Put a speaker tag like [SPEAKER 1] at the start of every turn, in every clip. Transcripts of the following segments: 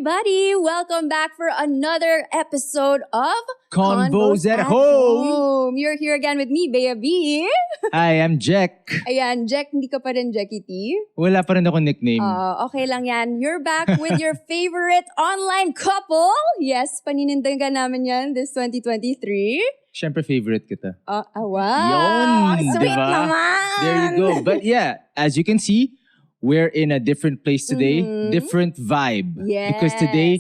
[SPEAKER 1] everybody! Welcome back for another episode of
[SPEAKER 2] CONVOS at Home!
[SPEAKER 1] You're here again with me, Bea B.
[SPEAKER 2] Hi, I'm Jech.
[SPEAKER 1] Ayan, Jech, hindi ka pa rin Jeckie T.
[SPEAKER 2] Wala pa rin ako nickname.
[SPEAKER 1] Okay lang yan. You're back with your favorite online couple. Yes, paninindigan namin yan this 2023.
[SPEAKER 2] Siyempre, favorite kita.
[SPEAKER 1] Wow!
[SPEAKER 2] Yun,
[SPEAKER 1] Sweet
[SPEAKER 2] diba?
[SPEAKER 1] naman!
[SPEAKER 2] There you go. But yeah, as you can see, we're in a different place today. Different vibe.
[SPEAKER 1] Yes.
[SPEAKER 2] Because today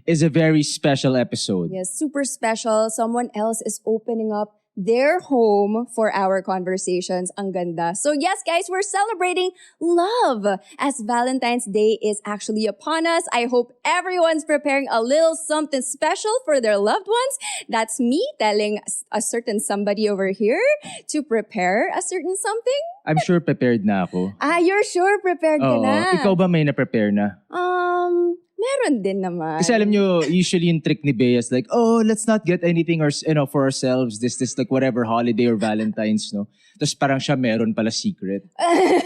[SPEAKER 2] is a very special episode.
[SPEAKER 1] Yes, super special. Someone else is opening up their home for our conversations. Ang ganda. So yes, guys, we're celebrating love as Valentine's Day is actually upon us. I hope everyone's preparing a little something special for their loved ones. That's me telling a certain somebody over here to prepare a certain something.
[SPEAKER 2] I'm sure prepared na ako.
[SPEAKER 1] You're sure prepared ka na?
[SPEAKER 2] Ikaw ba may na-prepare na?
[SPEAKER 1] Meron din naman.
[SPEAKER 2] Kasi alam nyo, usually yung trick ni Bea is like, let's not get anything for ourselves. This like whatever holiday or Valentine's, no? Tapos parang siya meron pala secret.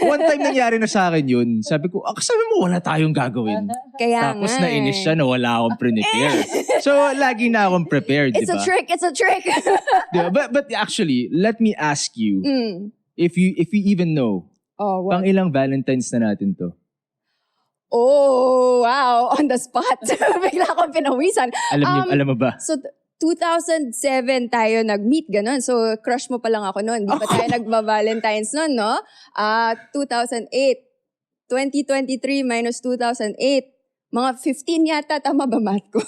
[SPEAKER 2] One time nangyari na sa akin yun. Sabi ko, sabi mo wala tayong gagawin.
[SPEAKER 1] Kaya
[SPEAKER 2] Tapos
[SPEAKER 1] nga
[SPEAKER 2] nainis siya na wala akong prepare. So, lagi na akong prepared, di ba?
[SPEAKER 1] It's a trick.
[SPEAKER 2] Diba? But actually, let me ask you, if you even know,
[SPEAKER 1] what?
[SPEAKER 2] pang ilang Valentine's na natin to?
[SPEAKER 1] Oh, wow. On the spot. Bigla akong pinawisan.
[SPEAKER 2] Alam mo ba?
[SPEAKER 1] So, 2007 tayo nag-meet, ganun. So, crush mo pa lang ako noon. Hindi pa tayo nagba-Valentine's noon, no? 2008. 2023 minus 2008. Mga 15 yata. Tama ba math ko?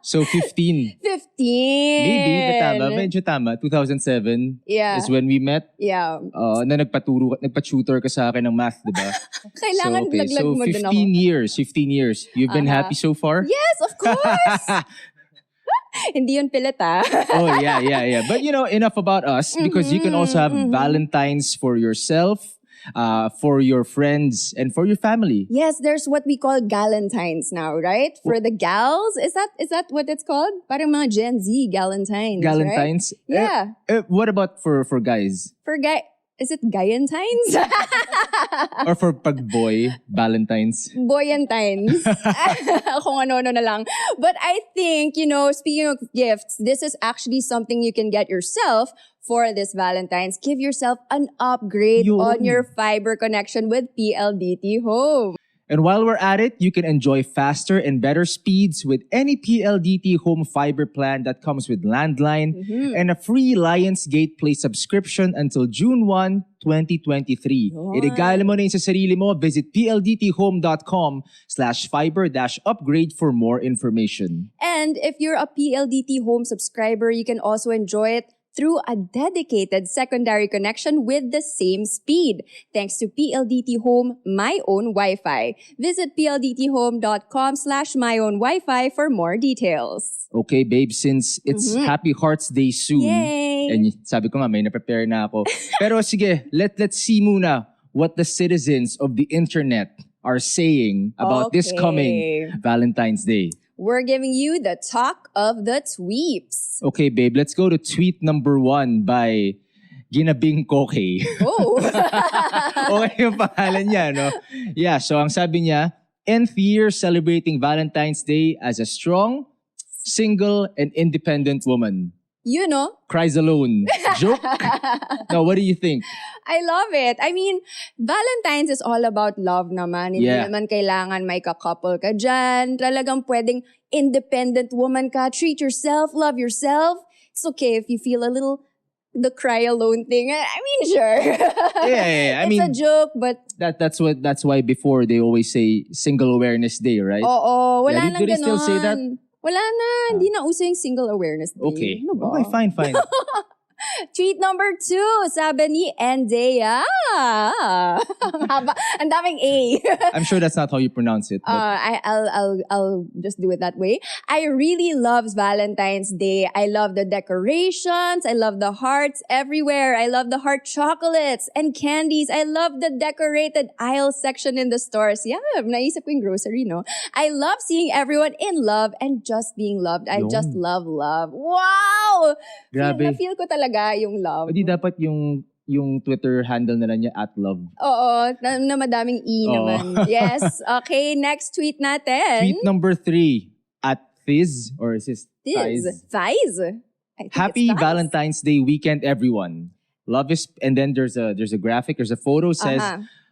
[SPEAKER 2] So, 15.
[SPEAKER 1] 15.
[SPEAKER 2] Maybe, tama. Medyo tama. 2007 is when we met.
[SPEAKER 1] Yeah.
[SPEAKER 2] Na nagpa-tutor ka sa akin ng math, di ba?
[SPEAKER 1] Kailangan laglag mo din ako.
[SPEAKER 2] 15 years. You've been happy so far?
[SPEAKER 1] Yes, of course! Hindi yun pilit,
[SPEAKER 2] yeah. But enough about us because you can also have Valentines for yourself, for your friends, and for your family.
[SPEAKER 1] Yes, there's what we call galentines now, right? For the gals, is that what it's called? Parang mga Gen Z galentines,
[SPEAKER 2] Galentines?
[SPEAKER 1] Right? Yeah.
[SPEAKER 2] What about for guys?
[SPEAKER 1] For is it gayentines?
[SPEAKER 2] Or for pag-boy, Valentines?
[SPEAKER 1] Boyentines. Kung ano-ano na lang. But I think, speaking of gifts, this is actually something you can get yourself for this Valentine's. Give yourself an upgrade on your fiber connection with PLDT Home.
[SPEAKER 2] And while we're at it, you can enjoy faster and better speeds with any PLDT Home fiber plan that comes with landline and a free Lionsgate Play subscription until June 1, 2023. Irigala mo na yun sa sarili mo. Visit pldthome.com/fiber-upgrade for more information.
[SPEAKER 1] And if you're a PLDT Home subscriber, you can also enjoy it through a dedicated secondary connection with the same speed, thanks to PLDT Home My Own Wi-Fi. Visit pldthome.com/myownwifi for more details.
[SPEAKER 2] Okay, babe, since it's Happy Hearts Day soon, and sabi ko nga, may na-prepare na ako. Pero sige, let's see muna what the citizens of the internet are saying about this coming Valentine's Day.
[SPEAKER 1] We're giving you the talk of the tweeps.
[SPEAKER 2] Okay, babe, let's go to tweet number 1 by Ginabing Koke.
[SPEAKER 1] Oh!
[SPEAKER 2] Okay yung pangalan niya, no? Yeah, so ang sabi niya, nth year celebrating Valentine's Day as a strong, single, and independent woman. Cries alone. Joke? No, what do you think?
[SPEAKER 1] I love it. I mean, Valentine's is all about love naman. Hindi naman kailangan may ka-couple ka dyan. Talagang pwedeng independent woman ka. Treat yourself, love yourself. It's okay if you feel a little the cry alone thing. I mean, sure.
[SPEAKER 2] Yeah. I mean,
[SPEAKER 1] it's a joke, but
[SPEAKER 2] that's why before they always say Single Awareness Day, right?
[SPEAKER 1] Oo, wala nang
[SPEAKER 2] do they still say that?
[SPEAKER 1] Wala na. Hindi na uso yung Single Awareness Day.
[SPEAKER 2] Okay.
[SPEAKER 1] Ano ba?
[SPEAKER 2] Okay, fine.
[SPEAKER 1] Tweet number 2, sabi ni Endea. Ang daming A.
[SPEAKER 2] I'm sure that's not how you pronounce it.
[SPEAKER 1] I'll just do it that way. I really love Valentine's Day. I love the decorations. I love the hearts everywhere. I love the heart chocolates and candies. I love the decorated aisle section in the stores. Yeah, naisip ko yung grocery, no? I love seeing everyone in love and just being loved. I just love love. Wow!
[SPEAKER 2] Grabe.
[SPEAKER 1] Feel ko talaga yung love.
[SPEAKER 2] Hindi dapat yung yung Twitter handle na lang niya @love.
[SPEAKER 1] Oo, na madaming E
[SPEAKER 2] Oo.
[SPEAKER 1] naman. Yes. Okay, next tweet natin.
[SPEAKER 2] Tweet number 3 @Fizz or is this
[SPEAKER 1] Thiz. Thiz? I think
[SPEAKER 2] Happy
[SPEAKER 1] it's Thiz.
[SPEAKER 2] Valentine's Day weekend, everyone. Love is, and then there's a graphic, there's a photo says,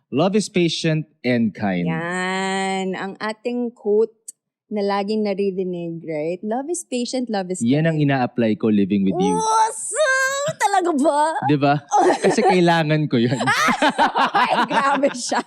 [SPEAKER 2] love is patient and kind.
[SPEAKER 1] Yan. Ang ating quote na laging naririnig, right? Love is patient, love is
[SPEAKER 2] Yan ang
[SPEAKER 1] kind.
[SPEAKER 2] ina-apply ko living with you.
[SPEAKER 1] Awesome! Talaga ba?
[SPEAKER 2] Di ba? Kasi kailangan ko yun.
[SPEAKER 1] Ay, grabe siya.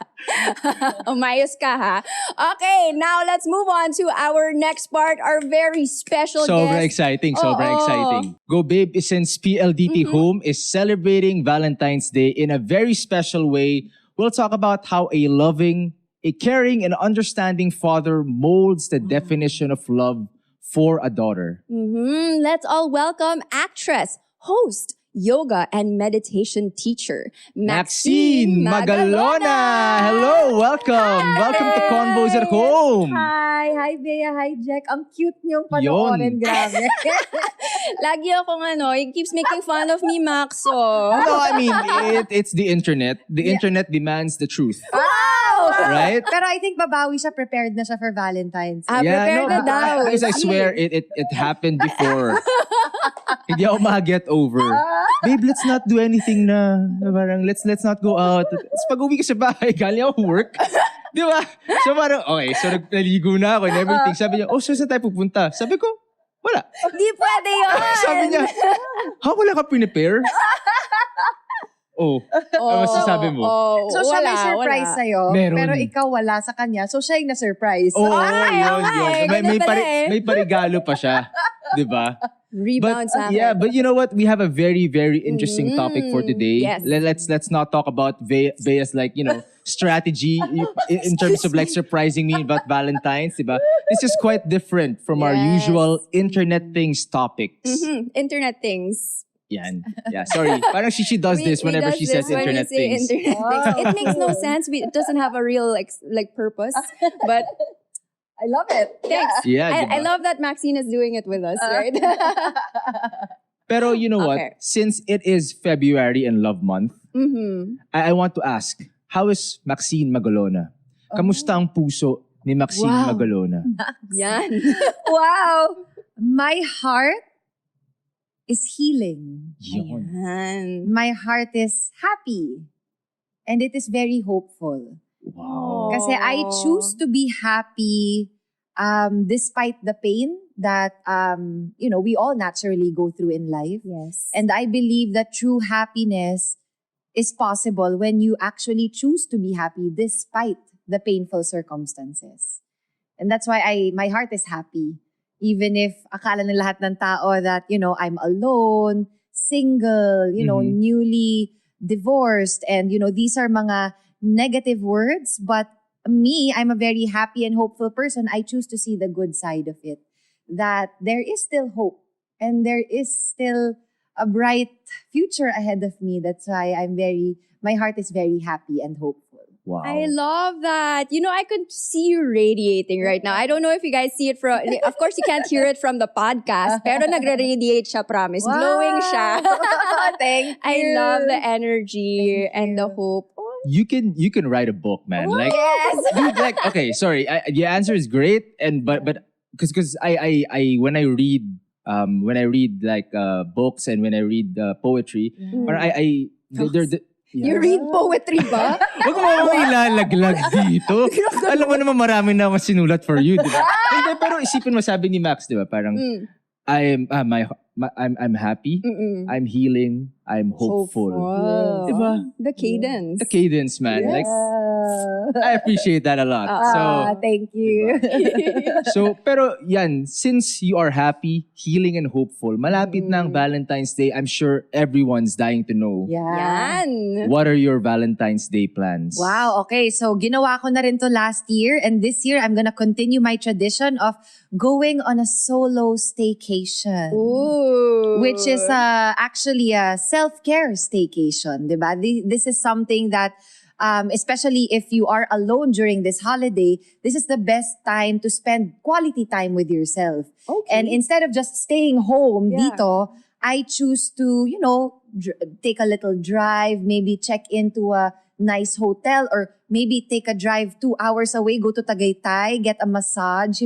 [SPEAKER 1] Umayos ka, ha? Okay, now let's move on to our next part, our very special
[SPEAKER 2] Sobrang
[SPEAKER 1] guest.
[SPEAKER 2] exciting, sobrang exciting. Go Babe, since PLDT Home is celebrating Valentine's Day in a very special way, we'll talk about how a loving, a caring, and understanding father molds the definition of love for a daughter.
[SPEAKER 1] Let's all welcome actress, host, yoga, and meditation teacher,
[SPEAKER 2] Maxene Magalona! Hello, welcome! Welcome to CONVOS at Home!
[SPEAKER 3] Hi Bea, hi Jech. Ang cute niyong panoorin, grabe.
[SPEAKER 1] Lagi akong it keeps making fun of me, Maxo.
[SPEAKER 2] No, I mean, it's the internet. The internet demands the truth.
[SPEAKER 1] Wow!
[SPEAKER 2] Right?
[SPEAKER 3] Pero I think babawi siya, prepared na siya for Valentine's.
[SPEAKER 1] Prepare na daw.
[SPEAKER 2] Because I swear, it happened before. Hindi ako ma-get over. Babe, let's not do anything na parang let's not go out. Tapos pag uwi ka sa bahay, galing ako work. Di ba? So parang, okay, so naligo na ako and everything. Sabi niya, so saan tayo pupunta? Sabi ko, wala.
[SPEAKER 1] Di pwede yun.
[SPEAKER 2] Sabi niya, wala ka prepare? Ano masasabi mo?
[SPEAKER 3] So siya may surprise sa'yo,
[SPEAKER 2] Meron.
[SPEAKER 3] pero ikaw wala sa kanya. So siya yung na-surprise.
[SPEAKER 2] Oo,
[SPEAKER 1] Ay,
[SPEAKER 2] yun.
[SPEAKER 1] okay.
[SPEAKER 2] May,
[SPEAKER 1] Ganun pala eh.
[SPEAKER 2] may parigalo pa siya. Di ba?
[SPEAKER 1] Rebound sa akin.
[SPEAKER 2] Yeah, but you know what? We have a very, very interesting topic for today.
[SPEAKER 1] Yes.
[SPEAKER 2] Let's not talk about Bea's strategy in terms of surprising me about Valentine's, diba? This is quite different from our
[SPEAKER 1] Yes.
[SPEAKER 2] usual internet things topics.
[SPEAKER 1] Internet things.
[SPEAKER 2] Yan. Yeah, sorry. Parang she does this whenever she says
[SPEAKER 1] when
[SPEAKER 2] internet
[SPEAKER 1] we say
[SPEAKER 2] things.
[SPEAKER 1] Internet things. It makes no sense. It doesn't have a real purpose. But
[SPEAKER 3] I love it.
[SPEAKER 1] thanks.
[SPEAKER 2] Yeah,
[SPEAKER 1] I
[SPEAKER 2] diba?
[SPEAKER 1] love that Maxine is doing it with us, right?
[SPEAKER 2] Pero you know
[SPEAKER 1] Okay.
[SPEAKER 2] what? Since it is February and Love Month, I want to ask, how is Maxene Magalona? Kamusta ang puso ni Maxene
[SPEAKER 1] Wow.
[SPEAKER 2] Magalona?
[SPEAKER 1] Yan.
[SPEAKER 3] Wow! My heart is healing.
[SPEAKER 2] Yun.
[SPEAKER 1] Yan.
[SPEAKER 3] My heart is happy. And it is very hopeful.
[SPEAKER 2] Wow.
[SPEAKER 3] Kasi I choose to be happy despite the pain that we all naturally go through in life.
[SPEAKER 1] Yes.
[SPEAKER 3] And I believe that true happiness is possible when you actually choose to be happy despite the painful circumstances. And that's why my heart is happy. Even if akala ng lahat ng tao that, I'm alone, single, newly divorced, and, these are mga negative words, but me, I'm a very happy and hopeful person. I choose to see the good side of it. That there is still hope and there is still a bright future ahead of me. That's why my heart is very happy and hopeful.
[SPEAKER 2] Wow.
[SPEAKER 1] I love that. I could see you radiating right now. I don't know if you guys see it from, of course you can't hear it from the podcast, pero nagre-radiate siya, promise.
[SPEAKER 3] Wow.
[SPEAKER 1] Glowing siya.
[SPEAKER 3] Thank you.
[SPEAKER 1] I love the energy and the hope.
[SPEAKER 2] You can write a book, man.
[SPEAKER 1] Yes.
[SPEAKER 2] Dude, okay, sorry. The answer is great, and but because I when I read books and when I read poetry, or
[SPEAKER 1] You read poetry ba?
[SPEAKER 2] Huwag mo akong ilalaglag dito. Alam mo naman marami na akong sinulat for you, di ba? Hindi, pero isipin mo, sabi ni Max, di ba? Parang, I'm happy, I'm healing, I'm hopeful. Di ba?
[SPEAKER 1] The cadence.
[SPEAKER 2] The cadence, man.
[SPEAKER 1] Yes.
[SPEAKER 2] I appreciate that a lot.
[SPEAKER 3] Thank you.
[SPEAKER 2] So, pero yan, since you are happy, healing, and hopeful, malapit na ang Valentine's Day. I'm sure everyone's dying to know.
[SPEAKER 3] Yeah.
[SPEAKER 1] Yan.
[SPEAKER 2] What are your Valentine's Day plans?
[SPEAKER 3] Wow, okay. So ginawa ko na rin to last year, and this year I'm gonna continue my tradition of going on a solo staycation.
[SPEAKER 1] Ooh.
[SPEAKER 3] Which is actually a self-care staycation, diba? This is something that, especially if you are alone during this holiday, this is the best time to spend quality time with yourself.
[SPEAKER 1] Okay.
[SPEAKER 3] And instead of just staying home
[SPEAKER 1] Yeah.
[SPEAKER 3] dito, I choose to, take a little drive, maybe check into a nice hotel, or maybe take a drive 2 hours away, go to Tagaytay, get a massage,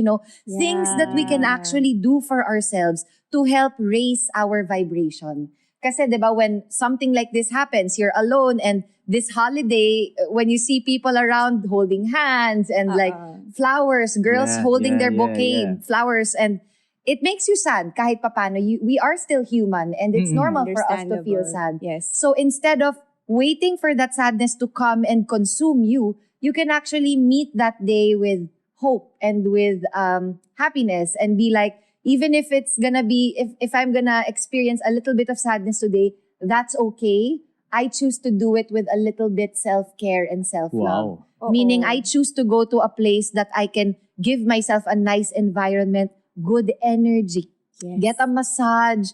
[SPEAKER 3] things that we can actually do for ourselves to help raise our vibration. Kasi 'di ba, when something like this happens, you're alone, and this holiday, when you see people around holding hands and like flowers, girls holding their bouquet, flowers, and it makes you sad kahit papano. We are still human, and it's normal for us to feel sad.
[SPEAKER 1] Yes.
[SPEAKER 3] So instead of waiting for that sadness to come and consume you, you can actually meet that day with hope and with happiness, and be like, even if it's gonna be, if I'm gonna experience a little bit of sadness today, that's okay. I choose to do it with a little bit self-care and self-love.
[SPEAKER 2] Wow.
[SPEAKER 3] Meaning I choose to go to a place that I can give myself a nice environment, good energy, get a massage,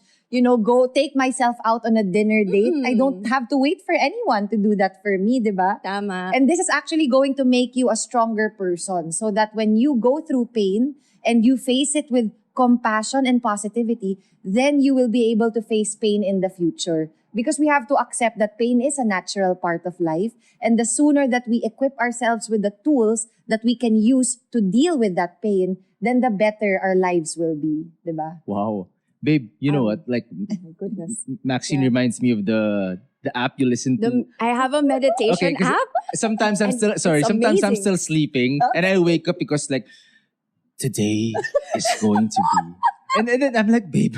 [SPEAKER 3] go take myself out on a dinner date. I don't have to wait for anyone to do that for me, diba?
[SPEAKER 1] Tama.
[SPEAKER 3] And this is actually going to make you a stronger person, so that when you go through pain and you face it with compassion and positivity, then you will be able to face pain in the future. Because we have to accept that pain is a natural part of life. And the sooner that we equip ourselves with the tools that we can use to deal with that pain, then the better our lives will be. Diba?
[SPEAKER 2] Wow. Babe, you know what? Like,
[SPEAKER 1] Goodness.
[SPEAKER 2] Maxine reminds me of the app you listen to.
[SPEAKER 1] I have a meditation
[SPEAKER 2] 'cause
[SPEAKER 1] app.
[SPEAKER 2] Sometimes I'm still, sorry,
[SPEAKER 1] It's
[SPEAKER 2] sometimes I'm
[SPEAKER 1] amazing.
[SPEAKER 2] still sleeping and I wake up because like, today is going to be. And then I'm like, babe.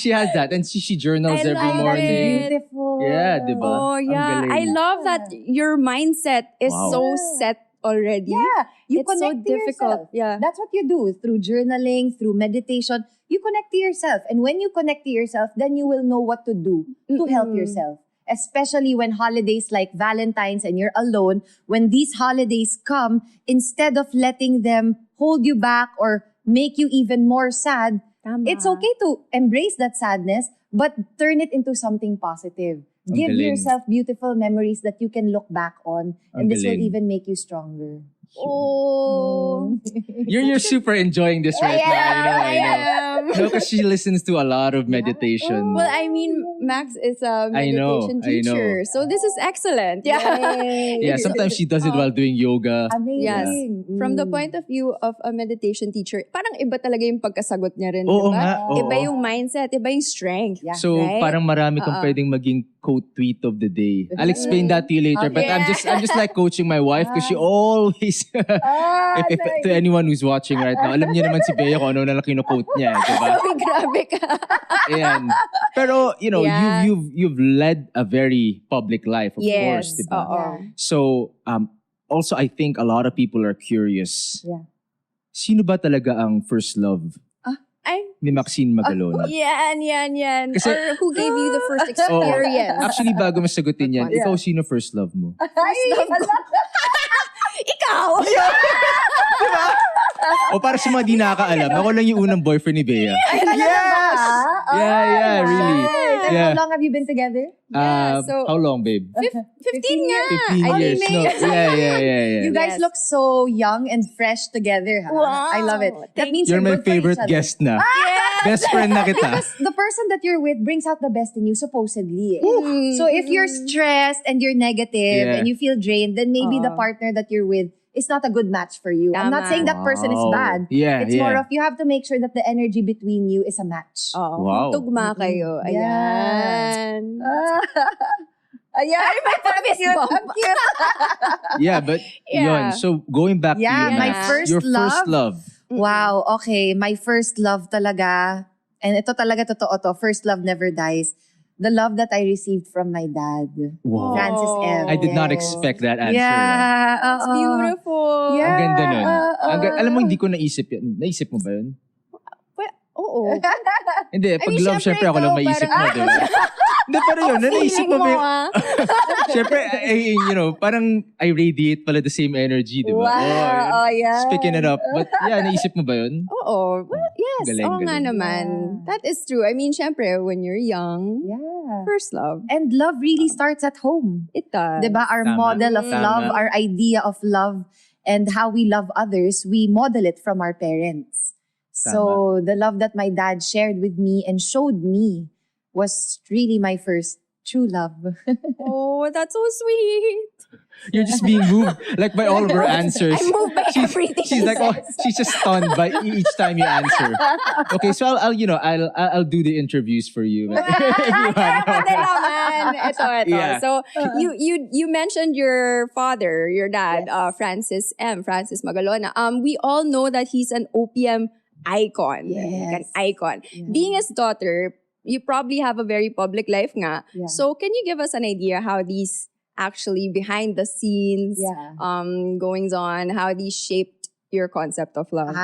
[SPEAKER 2] She has that, and she journals
[SPEAKER 1] I
[SPEAKER 2] every
[SPEAKER 1] love
[SPEAKER 2] morning.
[SPEAKER 1] it.
[SPEAKER 3] Beautiful.
[SPEAKER 2] Yeah, diba?
[SPEAKER 1] Oh,
[SPEAKER 2] Ang
[SPEAKER 1] yeah.
[SPEAKER 2] galing.
[SPEAKER 1] I love that your mindset is
[SPEAKER 2] Wow.
[SPEAKER 1] so set already.
[SPEAKER 3] Yeah, you
[SPEAKER 1] It's so
[SPEAKER 3] connect to
[SPEAKER 1] difficult.
[SPEAKER 3] yourself.
[SPEAKER 1] Yeah.
[SPEAKER 3] That's what you do through journaling, through meditation. You connect to yourself. And when you connect to yourself, then you will know what to do to help yourself. Especially when holidays like Valentine's and you're alone, when these holidays come, instead of letting them hold you back or make you even more sad,
[SPEAKER 1] Tama.
[SPEAKER 3] it's okay to embrace that sadness, but turn it into something positive.
[SPEAKER 2] Ang
[SPEAKER 3] Give
[SPEAKER 2] galing.
[SPEAKER 3] yourself beautiful memories that you can look back on,
[SPEAKER 2] Ang
[SPEAKER 3] and this will
[SPEAKER 2] galing.
[SPEAKER 3] even make you stronger.
[SPEAKER 1] Oh.
[SPEAKER 2] You're super enjoying this right now. I know.
[SPEAKER 1] am.
[SPEAKER 2] No, because she listens to a lot of meditation.
[SPEAKER 1] Well, I mean, Max is a
[SPEAKER 2] I know,
[SPEAKER 1] meditation
[SPEAKER 2] I know.
[SPEAKER 1] teacher. So this is excellent. Yeah.
[SPEAKER 2] Yeah, sometimes she does it while doing yoga.
[SPEAKER 3] Amazing.
[SPEAKER 1] Yes. From the point of view of a meditation teacher, parang iba talaga yung pagkasagot niya rin,
[SPEAKER 2] Oo
[SPEAKER 1] di ba?
[SPEAKER 2] nga, oo.
[SPEAKER 1] Iba yung mindset, iba yung strength.
[SPEAKER 3] Yeah.
[SPEAKER 2] So
[SPEAKER 1] Right?
[SPEAKER 2] parang marami kang pwedeng maging quote tweet of the day. I'll explain that to you later. But I'm just like coaching my wife because she always if to anyone who's watching right now, alam niyo naman si Bea kung ano na lang kino-quote niya, di ba?
[SPEAKER 1] Uy, grabe ka.
[SPEAKER 2] Ayan. Pero
[SPEAKER 1] Yeah.
[SPEAKER 2] you've led a very public life, of course,
[SPEAKER 1] Yes.
[SPEAKER 2] di ba?
[SPEAKER 1] Oo.
[SPEAKER 2] So also I think a lot of people are curious.
[SPEAKER 3] Yeah.
[SPEAKER 2] Sino ba talaga ang first love
[SPEAKER 1] Ay,
[SPEAKER 2] ni Maxene Magalona?
[SPEAKER 1] yan.
[SPEAKER 2] Kasi-
[SPEAKER 1] Or who gave you the first
[SPEAKER 2] Oo.
[SPEAKER 1] experience?
[SPEAKER 2] Actually, bago mo sagutin yan,
[SPEAKER 1] Yeah.
[SPEAKER 2] ikaw sino first love mo?
[SPEAKER 1] Ikaw!
[SPEAKER 2] O para sa mga di nakakaalam, ako lang yung unang boyfriend ni Bea.
[SPEAKER 3] Yes!
[SPEAKER 2] Yeah, really.
[SPEAKER 3] And
[SPEAKER 2] Yeah.
[SPEAKER 3] how long have you been together?
[SPEAKER 1] so-
[SPEAKER 2] How long, babe?
[SPEAKER 1] 15 nga.
[SPEAKER 2] 15 years. No. Yeah.
[SPEAKER 3] You guys
[SPEAKER 1] Yes.
[SPEAKER 3] look so young and fresh together. Huh?
[SPEAKER 1] Wow.
[SPEAKER 3] I love it. That means
[SPEAKER 2] You're my
[SPEAKER 3] good for each
[SPEAKER 2] favorite
[SPEAKER 3] other.
[SPEAKER 2] guest na. Best friend na kita.
[SPEAKER 3] The person that you're with brings out the best in you, supposedly. Eh.
[SPEAKER 1] Mm.
[SPEAKER 3] So if you're stressed and you're negative
[SPEAKER 2] Yeah.
[SPEAKER 3] and you feel drained, then maybe the
[SPEAKER 1] Oo.
[SPEAKER 3] partner that you're with is not a good match for you. I'm not
[SPEAKER 1] Tama.
[SPEAKER 3] saying that person is
[SPEAKER 2] Wow.
[SPEAKER 3] bad.
[SPEAKER 2] Yeah,
[SPEAKER 3] It's
[SPEAKER 2] yeah.
[SPEAKER 3] more of you have to make sure that the energy between you is a match.
[SPEAKER 1] Oh,
[SPEAKER 2] Wow.
[SPEAKER 1] tugma kayo.
[SPEAKER 3] Yeah.
[SPEAKER 1] Ayan.
[SPEAKER 3] Ayan, my
[SPEAKER 1] fist bump.
[SPEAKER 3] I'm cute.
[SPEAKER 2] Yeah, but
[SPEAKER 1] Yeah.
[SPEAKER 2] yun. So going back to
[SPEAKER 3] Yeah,
[SPEAKER 2] you,
[SPEAKER 3] my
[SPEAKER 2] Max,
[SPEAKER 3] first
[SPEAKER 2] your first love.
[SPEAKER 3] Wow, okay. My first love talaga, and ito talaga totoo to, first love never dies. The love that I received from my dad,
[SPEAKER 2] Wow.
[SPEAKER 3] Francis M.
[SPEAKER 2] I did not
[SPEAKER 3] Yes.
[SPEAKER 2] expect that answer.
[SPEAKER 3] Yeah.
[SPEAKER 1] It's beautiful.
[SPEAKER 3] Yeah.
[SPEAKER 2] Ang ganda nun.
[SPEAKER 3] Oo.
[SPEAKER 2] Alam mo, hindi ko naisip yun. Naisip mo ba yun?
[SPEAKER 1] Oo.
[SPEAKER 2] Hindi, pag love, syempre ako lang maisip mo,
[SPEAKER 1] parang-
[SPEAKER 2] di ba? Hindi, pero yun, naisip mo ba yun? Syempre, parang I radiate pala the same energy, di ba?
[SPEAKER 3] Wow, yeah.
[SPEAKER 2] Speaking it up. But yeah, naisip mo ba yun?
[SPEAKER 1] Oo. Well, yes.
[SPEAKER 2] Galing,
[SPEAKER 1] Oo nga
[SPEAKER 2] galing.
[SPEAKER 1] naman.
[SPEAKER 3] Yeah.
[SPEAKER 1] That is true. I mean, syempre, when you're young,
[SPEAKER 3] Yeah.
[SPEAKER 1] first love.
[SPEAKER 3] And love really starts at home.
[SPEAKER 1] It does.
[SPEAKER 3] Diba? Our
[SPEAKER 2] Tama.
[SPEAKER 3] model of
[SPEAKER 2] Tama.
[SPEAKER 3] love, our idea of love, and how we love others, we model it from our parents. So the love that my dad shared with me and showed me was really my first true love.
[SPEAKER 1] Oh, that's so sweet.
[SPEAKER 2] You're just being moved like by all of her answers.
[SPEAKER 1] I'm moved by everything
[SPEAKER 2] She's
[SPEAKER 1] she
[SPEAKER 2] like, oh,
[SPEAKER 1] says.
[SPEAKER 2] she's just stunned by each time you answer. Okay, so I'll do the interviews for you. If you want.
[SPEAKER 1] Pati naman. Ito.
[SPEAKER 2] Yeah.
[SPEAKER 1] So, you mentioned your father, your dad, Francis Magalona. We all know that he's an OPM icon.
[SPEAKER 3] Yes.
[SPEAKER 1] Like an icon.
[SPEAKER 3] Yeah.
[SPEAKER 1] Being his daughter, you probably have a very public life nga.
[SPEAKER 3] Yeah.
[SPEAKER 1] So, can you give us an idea how these actually behind the scenes goings on, how these shaped your concept of love?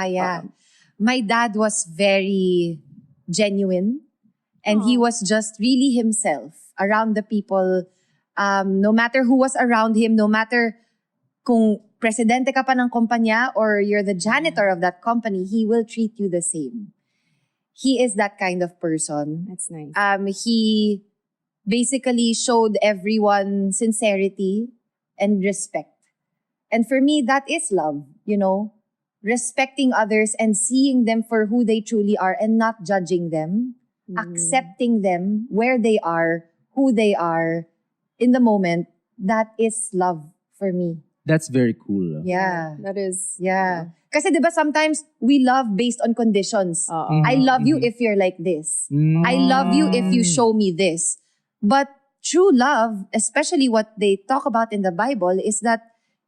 [SPEAKER 3] My dad was very genuine, and he was just really himself around the people. No matter who was around him, no matter kung presidente ka pa ng kumpanya or you're the janitor of that company, he will treat you the same. He is that kind of person.
[SPEAKER 1] That's nice.
[SPEAKER 3] He basically showed everyone sincerity and respect. And for me, that is love, respecting others and seeing them for who they truly are and not judging them, accepting them where they are, who they are in the moment. That is love for me.
[SPEAKER 2] That's very cool.
[SPEAKER 3] Yeah.
[SPEAKER 1] That is.
[SPEAKER 3] Yeah. Kasi diba sometimes we love based on conditions. I love you if you're like this. I love you if you show me this. But true love, especially what they talk about in the Bible, is that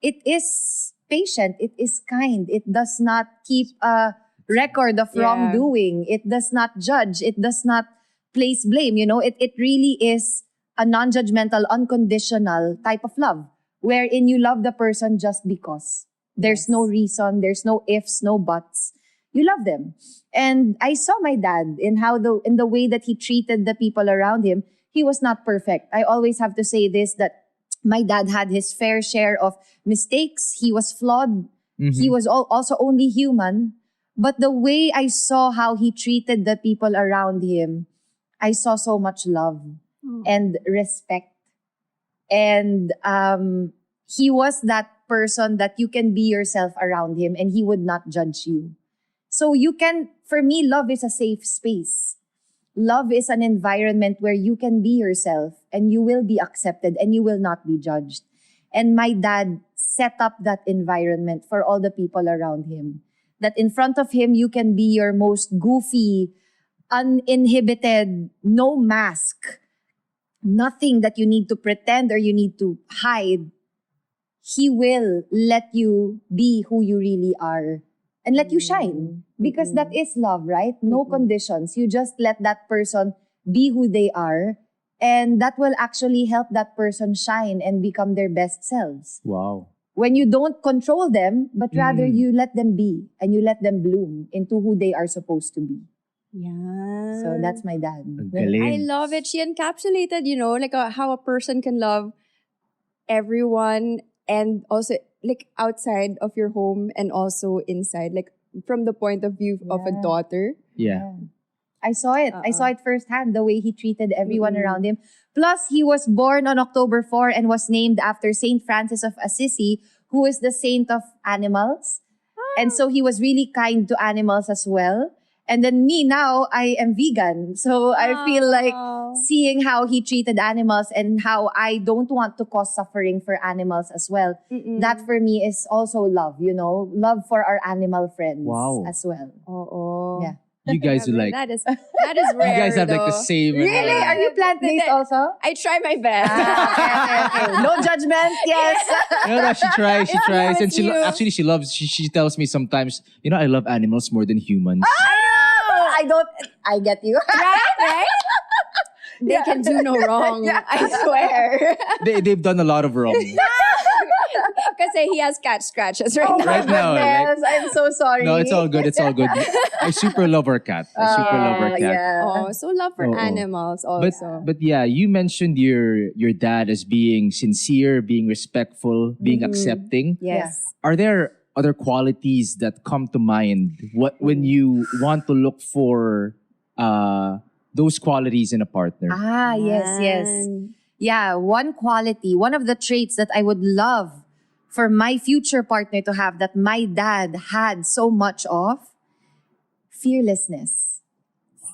[SPEAKER 3] it is patient, it is kind, it does not keep a record of wrongdoing, it does not judge, it does not place blame, it really is a non-judgmental, unconditional type of love, wherein you love the person just because. There's no reason, there's no ifs, no buts. You love them. And I saw my dad in the way that he treated the people around him. He was not perfect. I always have to say this, that my dad had his fair share of mistakes. He was flawed. He was also only human. But the way I saw how he treated the people around him, I saw so much love and respect. And he was that person that you can be yourself around him and he would not judge you. So for me, love is a safe space. Love is an environment where you can be yourself and you will be accepted and you will not be judged. And my dad set up that environment for all the people around him. That in front of him, you can be your most goofy, uninhibited, no mask, nothing that you need to pretend or you need to hide. He will let you be who you really are and let you shine. Because that is love, right? No conditions. You just let that person be who they are, and that will actually help that person shine and become their best selves.
[SPEAKER 2] Wow.
[SPEAKER 3] When you don't control them, but rather you let them be and you let them bloom into who they are supposed to be.
[SPEAKER 1] Yeah.
[SPEAKER 3] So that's my dad.
[SPEAKER 2] Ang
[SPEAKER 1] I
[SPEAKER 2] galing.
[SPEAKER 1] love it. She encapsulated, like how a person can love everyone and also like outside of your home and also inside, like from the point of view of a daughter.
[SPEAKER 2] Yeah.
[SPEAKER 3] I saw it. I saw it firsthand, the way he treated everyone around him. Plus, he was born on October 4 and was named after Saint Francis of Assisi, who is the saint of animals. And so he was really kind to animals as well. And then me now, I am vegan. So I feel like seeing how he treated animals and how I don't want to cause suffering for animals as well. That for me is also love, love for our animal friends as well. Yeah.
[SPEAKER 2] You guys are like,
[SPEAKER 1] that is rare.
[SPEAKER 2] you guys have like the
[SPEAKER 1] though.
[SPEAKER 2] same.
[SPEAKER 3] Really? Are you plant-based also?
[SPEAKER 1] I try my best.
[SPEAKER 3] Okay. No judgment. Yes.
[SPEAKER 2] No, she tries, and
[SPEAKER 1] It's you.
[SPEAKER 2] actually she loves. She tells me sometimes, I love animals more than humans.
[SPEAKER 3] I get you.
[SPEAKER 1] Right? They can do no wrong. I swear.
[SPEAKER 2] They've done a lot of wrong.
[SPEAKER 1] Kasi he has cat scratches right now.
[SPEAKER 2] Right now,
[SPEAKER 3] Yes, I'm so sorry.
[SPEAKER 2] No, it's all good. It's all good. I super love our cat. I super love our cat.
[SPEAKER 3] Yeah.
[SPEAKER 1] Oh, so love for animals also.
[SPEAKER 2] But yeah, you mentioned your dad as being sincere, being respectful, being accepting.
[SPEAKER 1] Yes.
[SPEAKER 2] Are there other qualities that come to mind when you want to look for those qualities in a partner?
[SPEAKER 3] Yes. Yeah, one quality, one of the traits that I would love for my future partner to have that my dad had so much of, fearlessness.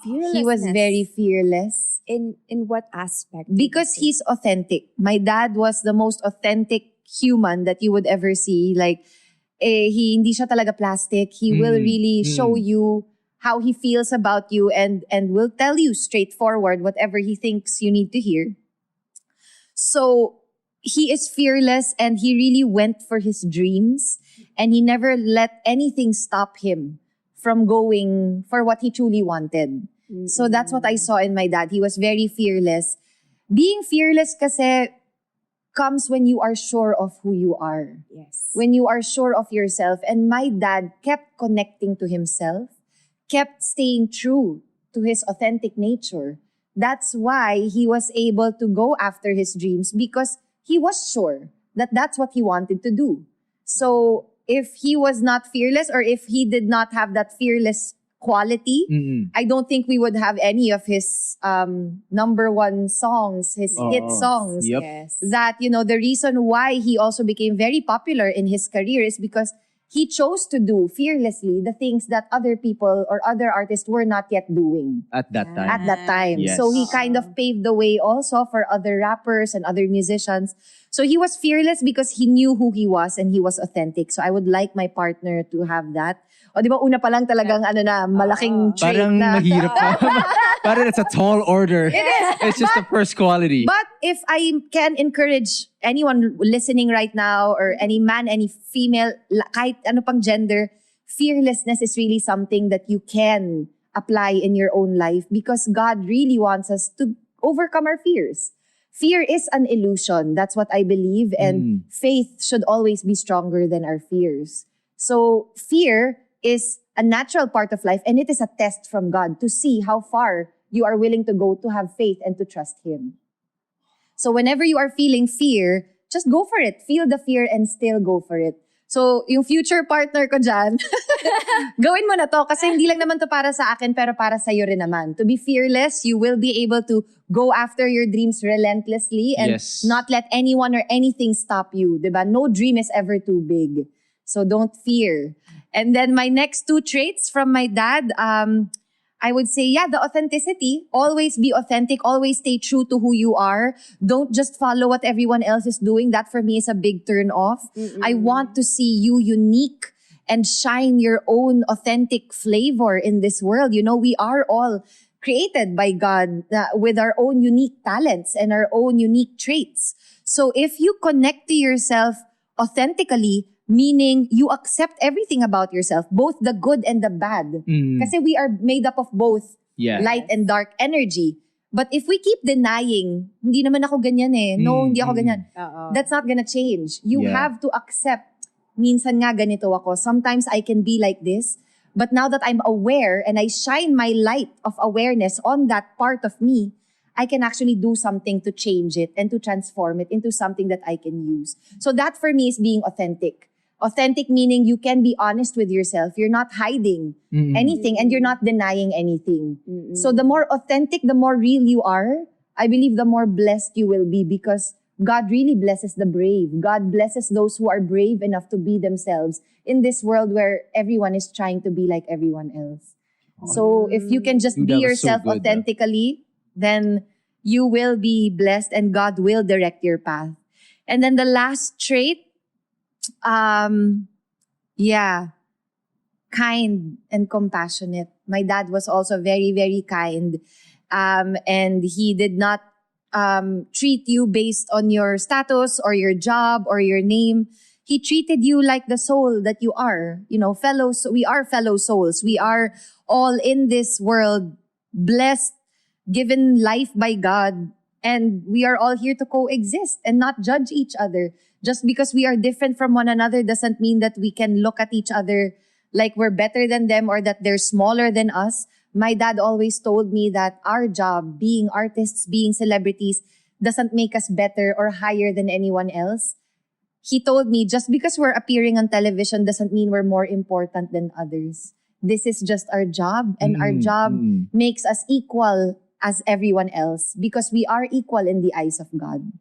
[SPEAKER 3] He was very fearless.
[SPEAKER 1] In what aspect?
[SPEAKER 3] Because he's authentic. My dad was the most authentic human that you would ever see. Like, hindi siya talaga plastic. He will really show you how he feels about you and will tell you straightforward whatever he thinks you need to hear. So he is fearless and he really went for his dreams and he never let anything stop him from going for what he truly wanted. So that's what I saw in my dad. He was very fearless. Being fearless kasi comes when you are sure of who you are.
[SPEAKER 1] Yes.
[SPEAKER 3] When you are sure of yourself. And my dad kept connecting to himself, kept staying true to his authentic nature. That's why he was able to go after his dreams because he was sure that that's what he wanted to do. So if he was not fearless or if he did not have that fearless quality, I don't think we would have any of his number one songs, his hit songs.
[SPEAKER 2] Yep.
[SPEAKER 1] Yes.
[SPEAKER 3] That, the reason why he also became very popular in his career is because he chose to do fearlessly the things that other people or other artists were not yet doing
[SPEAKER 2] At that time.
[SPEAKER 3] at that time.
[SPEAKER 2] Yes.
[SPEAKER 3] So he kind of paved the way also for other rappers and other musicians. So he was fearless because he knew who he was and he was authentic. So I would like my partner to have that. O di ba una pa lang talagang malaking trait
[SPEAKER 2] Parang
[SPEAKER 3] na.
[SPEAKER 2] mahirap pa. Parang it's a tall order. It is. It's just the first quality.
[SPEAKER 3] But if I can encourage anyone listening right now or any man, any female, kahit ano pang gender, fearlessness is really something that you can apply in your own life because God really wants us to overcome our fears. Fear is an illusion. That's what I believe. And faith should always be stronger than our fears. So fear is a natural part of life and it is a test from God to see how far you are willing to go to have faith and to trust Him. So whenever you are feeling fear, just go for it. Feel the fear and still go for it. So yung future partner ko dyan, gawin mo na to kasi hindi lang naman to para sa akin pero para sa iyo rin naman. To be fearless, you will be able to go after your dreams relentlessly and not let anyone or anything stop you. Diba? No dream is ever too big. So don't fear. And then my next two traits from my dad, I would say, the authenticity. Always be authentic. Always stay true to who you are. Don't just follow what everyone else is doing. That for me is a big turn off. I want to see you unique and shine your own authentic flavor in this world. We are all created by God with our own unique talents and our own unique traits. So if you connect to yourself authentically, meaning you accept everything about yourself, both the good and the bad. Kasi we are made up of both light and dark energy. But if we keep denying, hindi naman ako ganyan eh. No, hindi ako ganyan. That's not gonna change. You have to accept, minsan nga ganito ako. Sometimes I can be like this. But now that I'm aware and I shine my light of awareness on that part of me, I can actually do something to change it and to transform it into something that I can use. So that for me is being authentic. Authentic meaning you can be honest with yourself. You're not hiding anything and you're not denying anything. So the more authentic, the more real you are, I believe the more blessed you will be because God really blesses the brave. God blesses those who are brave enough to be themselves in this world where everyone is trying to be like everyone else. So if you can just
[SPEAKER 2] Dude,
[SPEAKER 3] be
[SPEAKER 2] that was so
[SPEAKER 3] yourself
[SPEAKER 2] good,
[SPEAKER 3] authentically, then you will be blessed and God will direct your path. And then the last trait, kind and compassionate. My dad was also very, very kind. And he did not treat you based on your status or your job or your name. He treated you like the soul that you are. We are fellow souls. We are all in this world, blessed, given life by God. And we are all here to coexist and not judge each other. Just because we are different from one another doesn't mean that we can look at each other like we're better than them or that they're smaller than us. My dad always told me that our job, being artists, being celebrities, doesn't make us better or higher than anyone else. He told me just because we're appearing on television doesn't mean we're more important than others. This is just our job, and our job makes us equal as everyone else because we are equal in the eyes of God.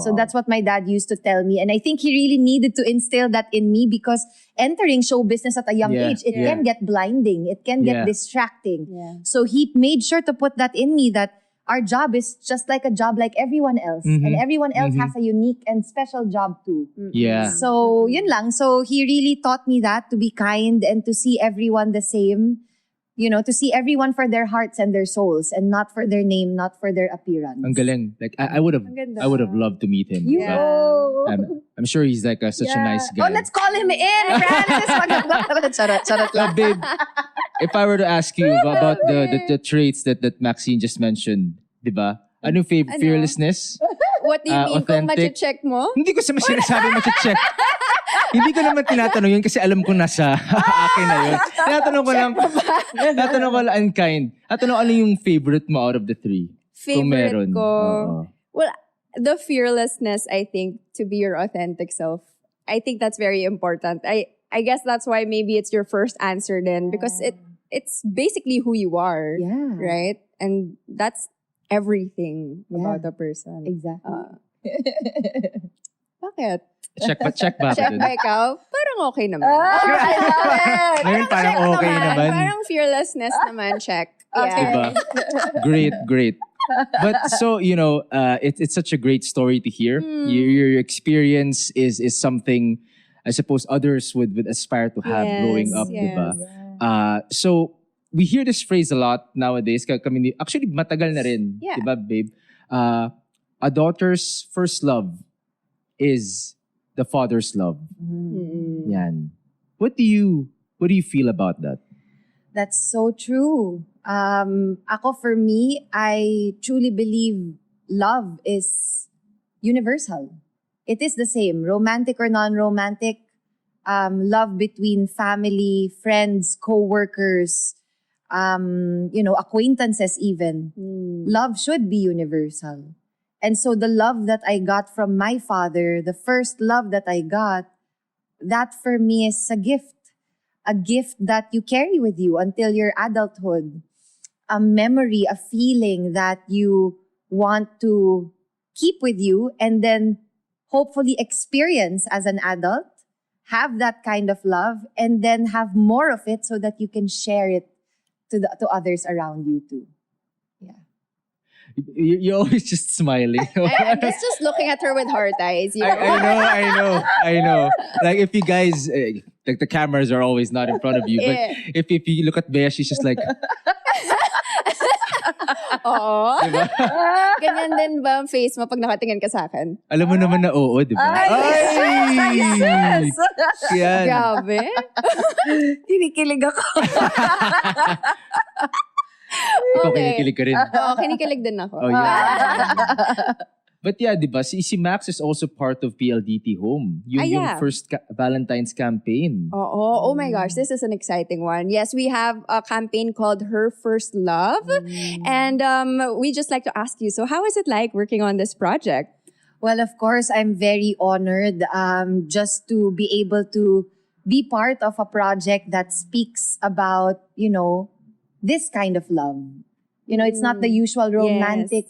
[SPEAKER 3] So that's what my dad used to tell me. And I think he really needed to instill that in me because entering show business at a young age, it can get blinding. It can get distracting.
[SPEAKER 1] Yeah.
[SPEAKER 3] So he made sure to put that in me that our job is just like a job like everyone else. And everyone else has a unique and special job too.
[SPEAKER 2] Yeah.
[SPEAKER 3] So yun lang. So he really taught me that, to be kind and to see everyone the same. You know, to see everyone for their hearts and their souls and not for their name, not for their appearance.
[SPEAKER 2] Ang galing. Like I would have loved to meet him. I'm sure he's like such a nice guy.
[SPEAKER 3] Oh, let's call him in, Francis. Charot lang.
[SPEAKER 2] Babe, if I were to ask you about the traits that Maxine just mentioned, di ba? Ano yung fearlessness?
[SPEAKER 1] What do you mean? Kung
[SPEAKER 2] Authentic?
[SPEAKER 1] mache-check mo?
[SPEAKER 2] Hindi ko sa sinasabi mache-check. Hindi ko naman tinatanong yun kasi alam ko nasa akin na yun. Tinatanong ko lang unkind. Tatanong ano yung favorite mo out of the three? Kung meron.
[SPEAKER 1] Favorite ko? Well, the fearlessness, I think, to be your authentic self. I think that's very important. I guess that's why maybe it's your first answer then because it's basically who you are.
[SPEAKER 3] Yeah.
[SPEAKER 1] Right? And that's everything about the person.
[SPEAKER 3] Exactly.
[SPEAKER 1] Bakit?
[SPEAKER 2] Check ba
[SPEAKER 1] Check
[SPEAKER 2] dun?
[SPEAKER 1] ba ikaw? Parang okay naman.
[SPEAKER 3] I love it.
[SPEAKER 2] Ngayon parang okay naman.
[SPEAKER 1] Parang fearlessness naman, check.
[SPEAKER 2] Diba? Great. But so, it's such a great story to hear. Your experience is something I suppose others would aspire to have growing up, diba? So, we hear this phrase a lot nowadays. Actually, matagal na rin, diba, babe? A daughter's first love is the father's love. Yan. What do you feel about that?
[SPEAKER 3] That's so true. For me, I truly believe love is universal. It is the same, romantic or non-romantic. Love between family, friends, co-workers, acquaintances even. Love should be universal. And so the love that I got from my father, the first love that I got, that for me is a gift that you carry with you until your adulthood. A memory, a feeling that you want to keep with you and then hopefully experience as an adult, have that kind of love, and then have more of it so that you can share it to others around you too.
[SPEAKER 2] You're always just smiling.
[SPEAKER 1] I'm just looking at her with heart eyes. You know?
[SPEAKER 2] I know. Like if you guys, like the cameras are always not in front of you, but if you look at Bea, she's just like,
[SPEAKER 1] oo.
[SPEAKER 2] diba?
[SPEAKER 1] Ganyan din ba ang face mo pag nakatingin ka sa akin?
[SPEAKER 2] Alam mo naman na oo, diba? Ay! Yan.
[SPEAKER 1] Grabe.
[SPEAKER 3] Kinikilig ako.
[SPEAKER 2] Ikaw kinikilig ka rin.
[SPEAKER 1] Oo, kinikilig din ako.
[SPEAKER 2] Oh, yeah. But yeah, diba, si Max is also part of PLDT Home. Yung first Valentine's campaign.
[SPEAKER 1] Oh my gosh, this is an exciting one. Yes, we have a campaign called Her First Love. And we just like to ask you, so how is it like working on this project?
[SPEAKER 3] Well, of course, I'm very honored just to be able to be part of a project that speaks about, this kind of love. It's not the usual romantic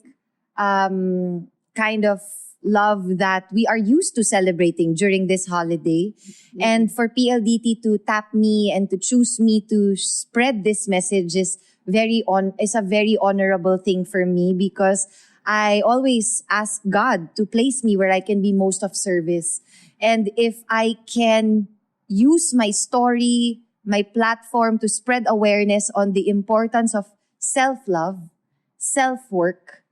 [SPEAKER 3] kind of love that we are used to celebrating during this holiday. And for PLDT to tap me and to choose me to spread this message is a very honorable thing for me because I always ask God to place me where I can be most of service. And if I can use my story, my platform to spread awareness on the importance of self-love, self-work,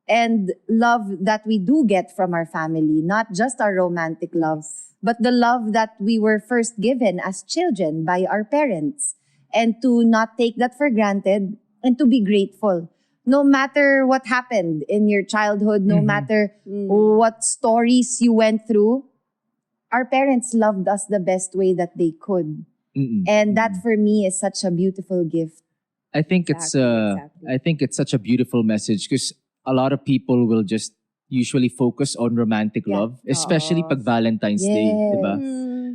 [SPEAKER 3] and love that we do get from our family, not just our romantic love, but the love that we were first given as children by our parents, and to not take that for granted and to be grateful. No matter what happened in your childhood, no matter what stories you went through, our parents loved us the best way that they could. And that for me is such a beautiful gift.
[SPEAKER 2] I think it's such a beautiful message because a lot of people will just usually focus on romantic love, especially pag Valentine's Day, diba?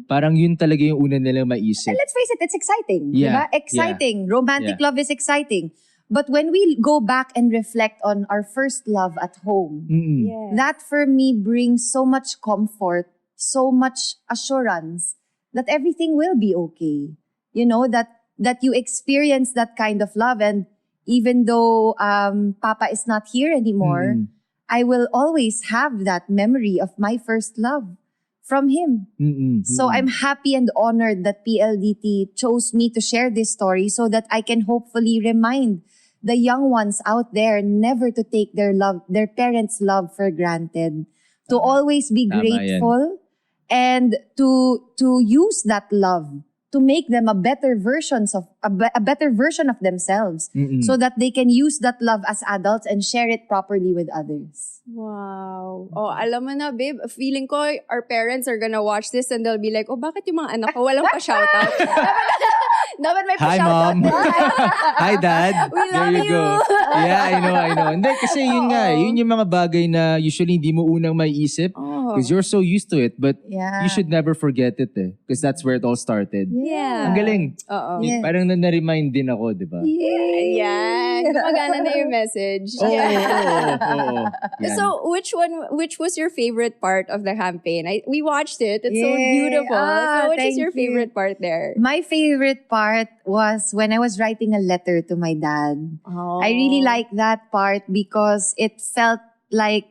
[SPEAKER 2] Parang yun talaga yung una nilang maisip.
[SPEAKER 3] And let's face it, it's exciting.
[SPEAKER 2] Yeah.
[SPEAKER 3] Diba? Exciting. Romantic love is exciting. But when we go back and reflect on our first love at home,
[SPEAKER 1] Yes.
[SPEAKER 3] that for me brings so much comfort, so much assurance that everything will be okay. You know, that you experience that kind of love. And even though Papa is not here anymore, I will always have that memory of my first love from him. So I'm happy and honored that PLDT chose me to share this story so that I can hopefully remind the young ones out there never to take their parents' love for granted, to always be
[SPEAKER 2] Tama yan.
[SPEAKER 3] grateful, and to use that love to make them a better version of themselves, so that they can use that love as adults and share it properly with others.
[SPEAKER 1] Wow. Oh, alam mo na, babe, feeling ko our parents are gonna watch this and they'll be like, oh, bakit yung mga anak ko walang pa-shoutout? Dapat may
[SPEAKER 2] Hi,
[SPEAKER 1] pa-shoutout.
[SPEAKER 2] Mom. Hi, Dad.
[SPEAKER 1] We
[SPEAKER 2] There
[SPEAKER 1] love
[SPEAKER 2] you go.
[SPEAKER 1] you.
[SPEAKER 2] Yeah, I know. Hindi, kasi yun nga, yun yung mga bagay na usually hindi mo unang maiisip because you're so used to it. But
[SPEAKER 3] Yeah.
[SPEAKER 2] you should never forget it because that's where it all started.
[SPEAKER 1] Yeah.
[SPEAKER 2] Ang galing.
[SPEAKER 1] Oo.
[SPEAKER 3] Yes.
[SPEAKER 2] Parang na-remind din ako, di ba?
[SPEAKER 1] Ayan. Gumagana na yung message.
[SPEAKER 2] Oo. Yan.
[SPEAKER 1] So, which was your favorite part of the campaign? We watched it. It's so
[SPEAKER 3] Yay.
[SPEAKER 1] beautiful. So, which is
[SPEAKER 3] Thank
[SPEAKER 1] your
[SPEAKER 3] you.
[SPEAKER 1] favorite part there?
[SPEAKER 3] My favorite part was when I was writing a letter to my dad.
[SPEAKER 1] Oh.
[SPEAKER 3] I really like that part because it felt like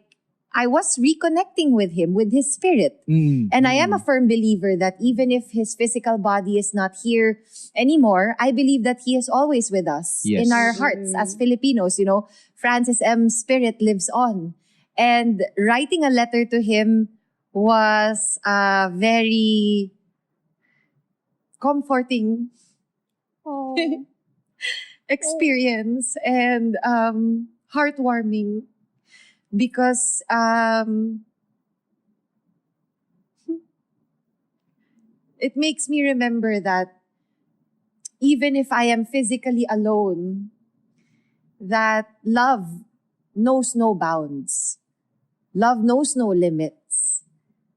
[SPEAKER 3] I was reconnecting with him, with his spirit. And I am a firm believer that even if his physical body is not here anymore, I believe that he is always with us
[SPEAKER 2] Yes.
[SPEAKER 3] in our hearts as Filipinos. You know, Francis M's spirit lives on. And writing a letter to him was very comforting
[SPEAKER 1] Oh.
[SPEAKER 3] experience and heartwarming because it makes me remember that even if I am physically alone, that love knows no bounds. Love knows no limits.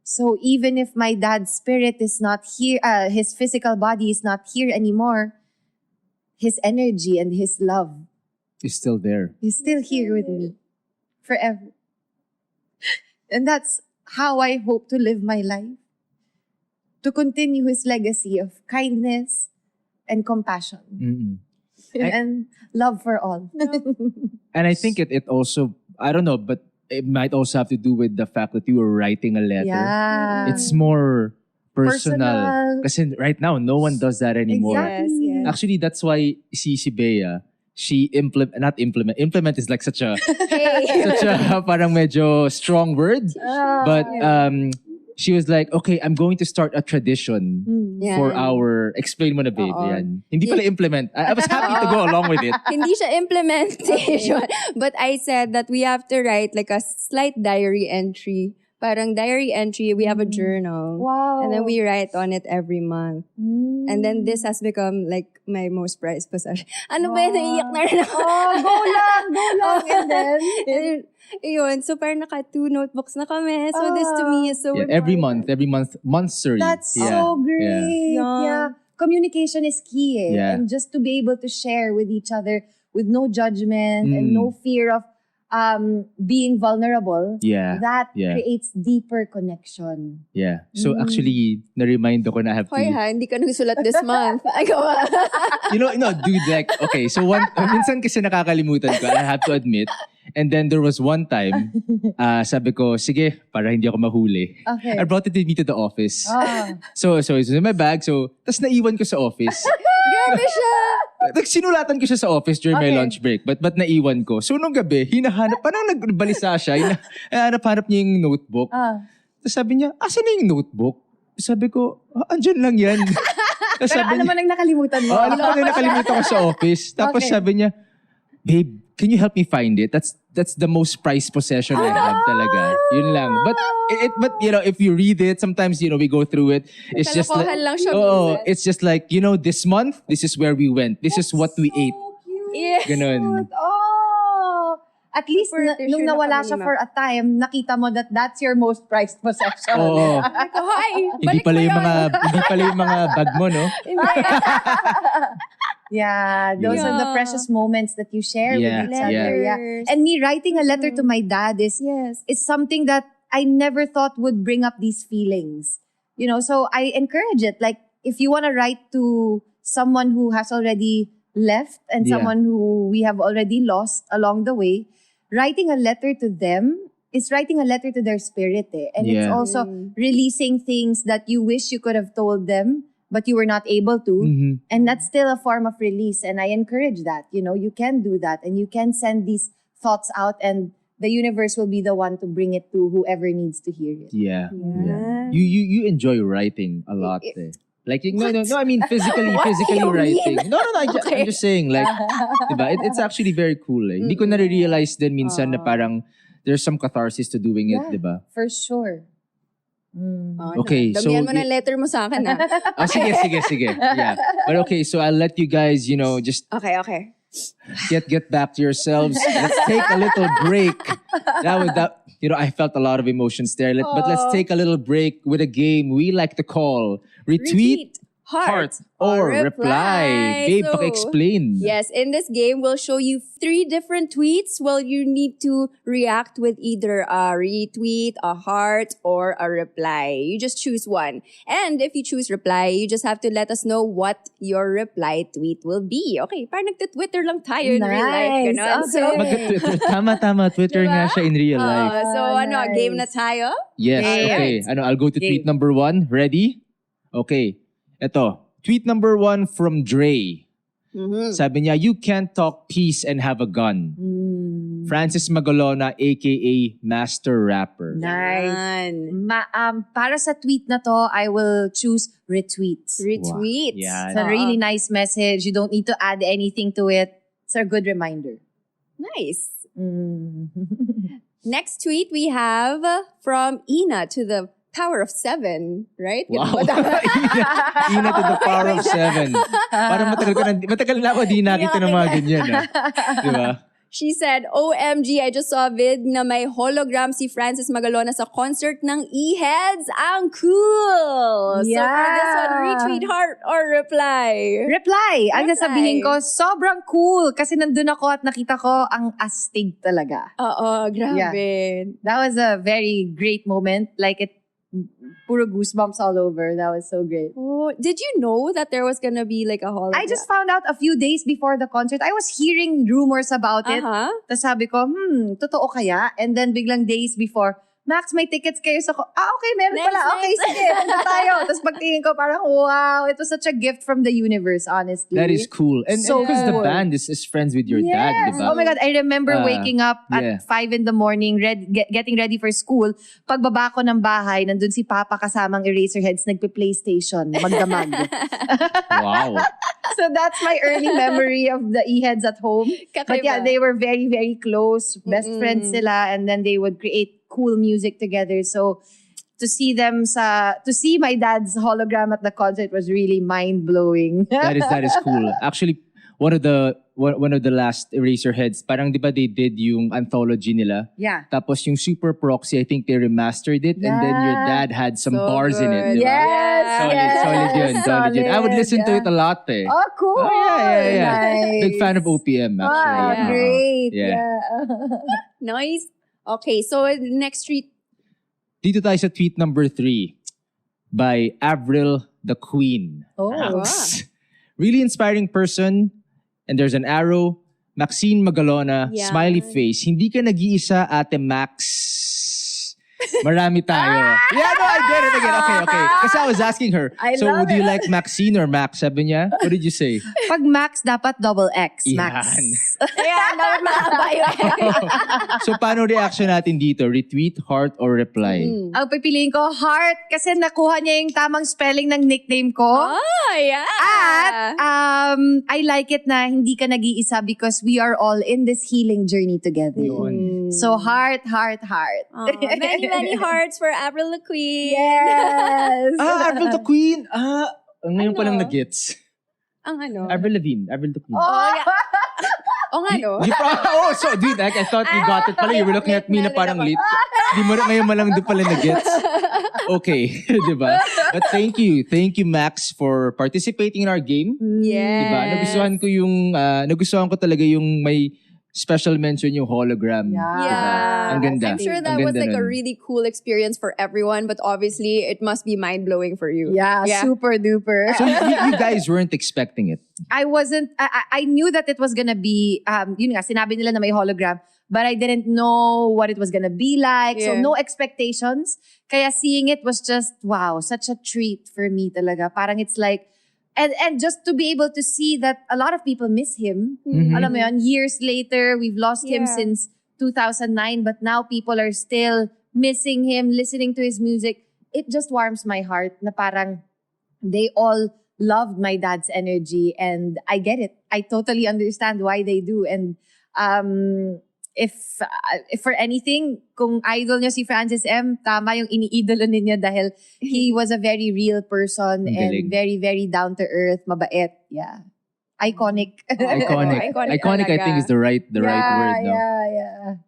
[SPEAKER 3] So even if my dad's spirit is not here, his physical body is not here anymore, his energy and his love
[SPEAKER 2] It's still there.
[SPEAKER 3] is still here with me forever. And that's how I hope to live my life. To continue his legacy of kindness and compassion and love for all.
[SPEAKER 2] And I think it also, I don't know, but it might also have to do with the fact that you were writing a letter.
[SPEAKER 3] Yeah.
[SPEAKER 2] It's more personal.
[SPEAKER 3] Personal.
[SPEAKER 2] Kasi right now, no one does that anymore.
[SPEAKER 3] Exactly.
[SPEAKER 1] Yes, yes.
[SPEAKER 2] Actually, that's why si Bea, she implement is like such a parang medyo strong word. But she was like, okay, I'm going to start a tradition for our, explain mo na babe,
[SPEAKER 1] Oo.
[SPEAKER 2] yan. Hindi pala implement. I was happy to go along with it.
[SPEAKER 1] Hindi siya implementation. But I said that we have to write like a slight diary entry. Parang diary entry, we have a journal.
[SPEAKER 3] Wow.
[SPEAKER 1] And then we write on it every month. And then this has become like my most prized possession. Ano ba yun? Naiiyak na rin ako.
[SPEAKER 3] Go lang. And then?
[SPEAKER 1] And then, yun. So parang naka 2 notebooks na kami. So this to me is so
[SPEAKER 2] Yeah, every
[SPEAKER 1] important.
[SPEAKER 2] month, monthly.
[SPEAKER 3] That's
[SPEAKER 2] Yeah,
[SPEAKER 3] so great.
[SPEAKER 1] Yeah.
[SPEAKER 3] Yeah. Communication is key.
[SPEAKER 2] Yeah.
[SPEAKER 3] And just to be able to share with each other with no judgment and no fear of being vulnerable.
[SPEAKER 2] Yeah.
[SPEAKER 3] That
[SPEAKER 2] Yeah.
[SPEAKER 3] creates deeper connection.
[SPEAKER 2] Yeah. So actually, na-remind ako na I have to...
[SPEAKER 1] Hoy ha, hindi ka nagsulat this month. Ay, gawa.
[SPEAKER 2] Dude, like, okay, so minsan kasi nakakalimutan ko, I have to admit. And then there was one time, sabi ko, sige, para hindi ako mahuli.
[SPEAKER 3] Okay.
[SPEAKER 2] I brought it with me to the office.
[SPEAKER 3] Ah.
[SPEAKER 2] So it's in my bag. So, tas naiwan ko sa office.
[SPEAKER 1] Grabe siya.
[SPEAKER 2] Sinulatan ko siya sa office during my
[SPEAKER 3] Okay.
[SPEAKER 2] lunch break. But naiwan ko. So nung gabi, hinahanap, parang nagbalisa siya. Hinahanap niya yung notebook. Tapos sabi niya, asan na yung notebook? Sabi ko, andyan lang yan. Tapos
[SPEAKER 3] Pero alam mo nang nakalimutan mo.
[SPEAKER 2] alam ko na nakalimutan ko sa office. Tapos
[SPEAKER 3] Okay.
[SPEAKER 2] sabi niya, babe, can you help me find it? That's the most prized possession I have talaga. Yun lang. But if you read it, sometimes we go through it. It's just like,
[SPEAKER 1] Kalokohan lang siya minsan.
[SPEAKER 2] it's just like, this month, this is where we went. This is what we ate.
[SPEAKER 1] Yeah.
[SPEAKER 2] Ganun.
[SPEAKER 3] Oh! At least
[SPEAKER 1] Super
[SPEAKER 3] nung
[SPEAKER 1] tissue
[SPEAKER 3] nawala
[SPEAKER 1] na
[SPEAKER 3] siya
[SPEAKER 1] kanina.
[SPEAKER 3] for a time, nakita mo that that's your most prized possession.
[SPEAKER 2] Oo.
[SPEAKER 1] Ako, hi,
[SPEAKER 2] Hindi
[SPEAKER 1] balik
[SPEAKER 2] pala
[SPEAKER 1] mo
[SPEAKER 2] yung
[SPEAKER 1] yun.
[SPEAKER 2] mga bag mo, no?
[SPEAKER 1] Hindi.
[SPEAKER 3] Yeah, those are the
[SPEAKER 1] Yeah.
[SPEAKER 3] precious moments that you share
[SPEAKER 2] Yeah,
[SPEAKER 3] with each other.
[SPEAKER 2] yeah.
[SPEAKER 3] Yeah. And me writing a letter to my dad is something that I never thought would bring up these feelings. So I encourage it. Like, if you want to write to someone who has already left and
[SPEAKER 2] Yeah.
[SPEAKER 3] someone who we have already lost along the way, writing a letter to them is writing a letter to their spirit. And it's
[SPEAKER 2] Yeah.
[SPEAKER 3] also releasing things that you wish you could have told them, but you were not able to.
[SPEAKER 2] Mhm.
[SPEAKER 3] And that's still a form of release. And I encourage that. You can do that. And you can send these thoughts out, and the universe will be the one to bring it to whoever needs to hear it.
[SPEAKER 2] Yeah.
[SPEAKER 1] Yeah.
[SPEAKER 2] You enjoy writing a lot. Like, no, I mean physically
[SPEAKER 1] What do you
[SPEAKER 2] writing.
[SPEAKER 1] mean?
[SPEAKER 2] No, I'm just saying, like, diba? It's actually very cool. Hindi ko na-realize din minsan na parang there's some catharsis to doing it,
[SPEAKER 3] Yeah.
[SPEAKER 2] diba?
[SPEAKER 3] For sure.
[SPEAKER 2] Okay, so
[SPEAKER 1] Damihan mo ng letter mo sa akin, ha?
[SPEAKER 2] Sige. Yeah. But okay, so I'll let you guys, just
[SPEAKER 1] Okay.
[SPEAKER 2] get back to yourselves. Let's take a little break. I felt a lot of emotions there. But let's take a little break with a game we like to call Retweet, Heart, or Reply. Babe,
[SPEAKER 1] So,
[SPEAKER 2] paki-explain.
[SPEAKER 1] Yes, in this game, we'll show you 3 different tweets. Well, you need to react with either a retweet, a heart, or a reply. You just choose one. And if you choose reply, you just have to let us know what your reply tweet will be. Okay, parang nagtitwitter lang tayo in real life.
[SPEAKER 3] Nice.
[SPEAKER 1] Ganon.
[SPEAKER 3] Okay.
[SPEAKER 1] So,
[SPEAKER 2] Mag-Twitter. Tama. Twitter
[SPEAKER 1] Diba?
[SPEAKER 2] nga siya in real life.
[SPEAKER 1] so
[SPEAKER 3] nice.
[SPEAKER 1] game na tayo?
[SPEAKER 2] Yes, okay. I'll go to tweet number 1. Ready? Okay. Ito. Tweet number 1 from Dre. Sabi niya, you can't talk peace and have a gun. Francis Magalona, aka Master Rapper.
[SPEAKER 3] Nice.
[SPEAKER 1] Yan.
[SPEAKER 3] Para sa tweet na to, I will choose retweet.
[SPEAKER 1] Retweet.
[SPEAKER 2] Yan.
[SPEAKER 3] It's a really nice message. You don't need to add anything to it. It's a good reminder.
[SPEAKER 1] Nice. Next tweet we have from Ina to the power of 7, right?
[SPEAKER 2] Wow. Ina to the power of 7. Parang matagal na ako di nakita ng mga ganyan. Diba?
[SPEAKER 1] She said, OMG, I just saw a vid na may hologram si Francis Magalona sa concert ng E-Heads. Ang cool! So for this one, retweet, heart, or reply?
[SPEAKER 3] Reply. Ang
[SPEAKER 1] Reply.
[SPEAKER 3] sasabihin ko, sobrang cool. Kasi nandun ako at nakita ko ang astig talaga.
[SPEAKER 1] Oo, grabe.
[SPEAKER 3] That was a very great moment. Like, puro goosebumps all over. That was so great.
[SPEAKER 1] Oh, did you know that there was gonna be like a hologram?
[SPEAKER 3] I just found out a few days before the concert. I was hearing rumors about it. Tapos sabi ko, totoo kaya? And then biglang days before, Max, may tickets kayo sa... okay, meron
[SPEAKER 1] Next,
[SPEAKER 3] pala. Okay,
[SPEAKER 1] next.
[SPEAKER 3] sige, punta tayo. Tapos pagtingin ko, parang, wow, it was such a gift from the universe, honestly.
[SPEAKER 2] That is cool. And
[SPEAKER 3] So
[SPEAKER 2] because the
[SPEAKER 3] cool.
[SPEAKER 2] band is friends with your dad,
[SPEAKER 3] Yes.
[SPEAKER 2] diba?
[SPEAKER 3] Oh my God, I remember waking up
[SPEAKER 2] yeah.
[SPEAKER 3] at 5 in the morning, getting ready for school. Pagbaba ko ng bahay, nandun si Papa kasamang Eraserheads, nagpe-PlayStation, magdamag.
[SPEAKER 2] Wow.
[SPEAKER 3] So that's my early memory of the E-Heads at home. But yeah, they were very, very close. Best friends sila. And then they would create cool music together. So to see my dad's hologram at the concert was really mind-blowing.
[SPEAKER 2] That is cool. Actually, one of the last Eraserheads, parang di ba they did yung anthology nila?
[SPEAKER 3] Yeah.
[SPEAKER 2] Tapos yung Super Proxy, I think they remastered it, and then your dad had some
[SPEAKER 1] So
[SPEAKER 2] bars in it.
[SPEAKER 1] good.
[SPEAKER 2] Diba?
[SPEAKER 3] Yes,
[SPEAKER 2] Solid yun. I would listen to it a lot eh.
[SPEAKER 3] Oh, cool.
[SPEAKER 2] Oh, yeah.
[SPEAKER 3] Nice.
[SPEAKER 2] Big fan of OPM actually.
[SPEAKER 3] Ah, great.
[SPEAKER 2] Yeah.
[SPEAKER 1] Nice. Okay, so next tweet.
[SPEAKER 2] Dito tayo sa tweet number 3 by Avril the Queen.
[SPEAKER 3] Oh.
[SPEAKER 2] Ax. Really inspiring person. And there's an arrow. Maxene Magalona,
[SPEAKER 1] Yan.
[SPEAKER 2] smiley face. Hindi ka nag-iisa, Ate Max. Marami tayo. Yeah, no, I get it. Okay. Kasi I was asking her,
[SPEAKER 3] I
[SPEAKER 2] so
[SPEAKER 3] love
[SPEAKER 2] would you
[SPEAKER 3] it.
[SPEAKER 2] like Maxine or Max? Sabi niya, what did you say?
[SPEAKER 3] Pag Max, dapat double X. Max.
[SPEAKER 2] Yan.
[SPEAKER 1] Ayan, dapat mahaba yun.
[SPEAKER 2] So paano reaction natin dito? Retweet, heart, or reply?
[SPEAKER 3] Ang pipiliin ko, heart, kasi nakuha niya yung tamang spelling ng nickname ko.
[SPEAKER 1] Oh, yeah.
[SPEAKER 3] At I like it na hindi ka nag-iisa because we are all in this healing journey together.
[SPEAKER 2] Yun.
[SPEAKER 3] So heart.
[SPEAKER 1] Aw, many hearts for Avril the Queen.
[SPEAKER 3] Yes.
[SPEAKER 2] Avril the Queen. Ngayon pa lang
[SPEAKER 1] Ano?
[SPEAKER 2] na-gets.
[SPEAKER 1] Ang ano?
[SPEAKER 2] Avril Lavigne. Avril the Queen.
[SPEAKER 1] Oh, yeah. O nga, no?
[SPEAKER 2] So dude, I thought you got it pala. You were looking at me na parang late. Di mo ngayon malang doon pala na-gets. Okay, diba? But thank you. Thank you, Max, for participating in our game.
[SPEAKER 1] Yes.
[SPEAKER 2] Diba? Nagustuhan ko talaga yung may special mention yung hologram.
[SPEAKER 3] Yeah.
[SPEAKER 2] Diba? Ang ganda.
[SPEAKER 1] I'm sure
[SPEAKER 2] Ang
[SPEAKER 1] that was
[SPEAKER 2] ganda
[SPEAKER 1] like a
[SPEAKER 2] nun.
[SPEAKER 1] really cool experience for everyone, but obviously it must be mind-blowing for you.
[SPEAKER 3] Yeah, super duper.
[SPEAKER 2] So you guys weren't expecting it.
[SPEAKER 3] I wasn't, I knew that it was gonna be, yun nga, sinabi nila na may hologram, but I didn't know what it was gonna be like. So
[SPEAKER 1] Yeah.
[SPEAKER 3] no expectations. Kaya seeing it was just, wow, such a treat for me talaga. Parang it's like, and just to be able to see that a lot of people miss him.
[SPEAKER 2] Mhm.
[SPEAKER 3] Alam mo yun, years later, we've lost him
[SPEAKER 1] Yeah.
[SPEAKER 3] since 2009, but now people are still missing him, listening to his music. It just warms my heart na parang they all loved my dad's energy, and I get it. I totally understand why they do. And if for anything, kung idol nyo si Francis M, tama yung iniidolo ninyo dahil he was a very real person
[SPEAKER 2] Ang
[SPEAKER 3] and
[SPEAKER 2] galing.
[SPEAKER 3] very, very down to earth, mabait. Yeah. Iconic.
[SPEAKER 2] Iconic.
[SPEAKER 1] Iconic
[SPEAKER 2] Iconic, I
[SPEAKER 1] talaga.
[SPEAKER 2] think, is the right word. No?
[SPEAKER 3] Yeah.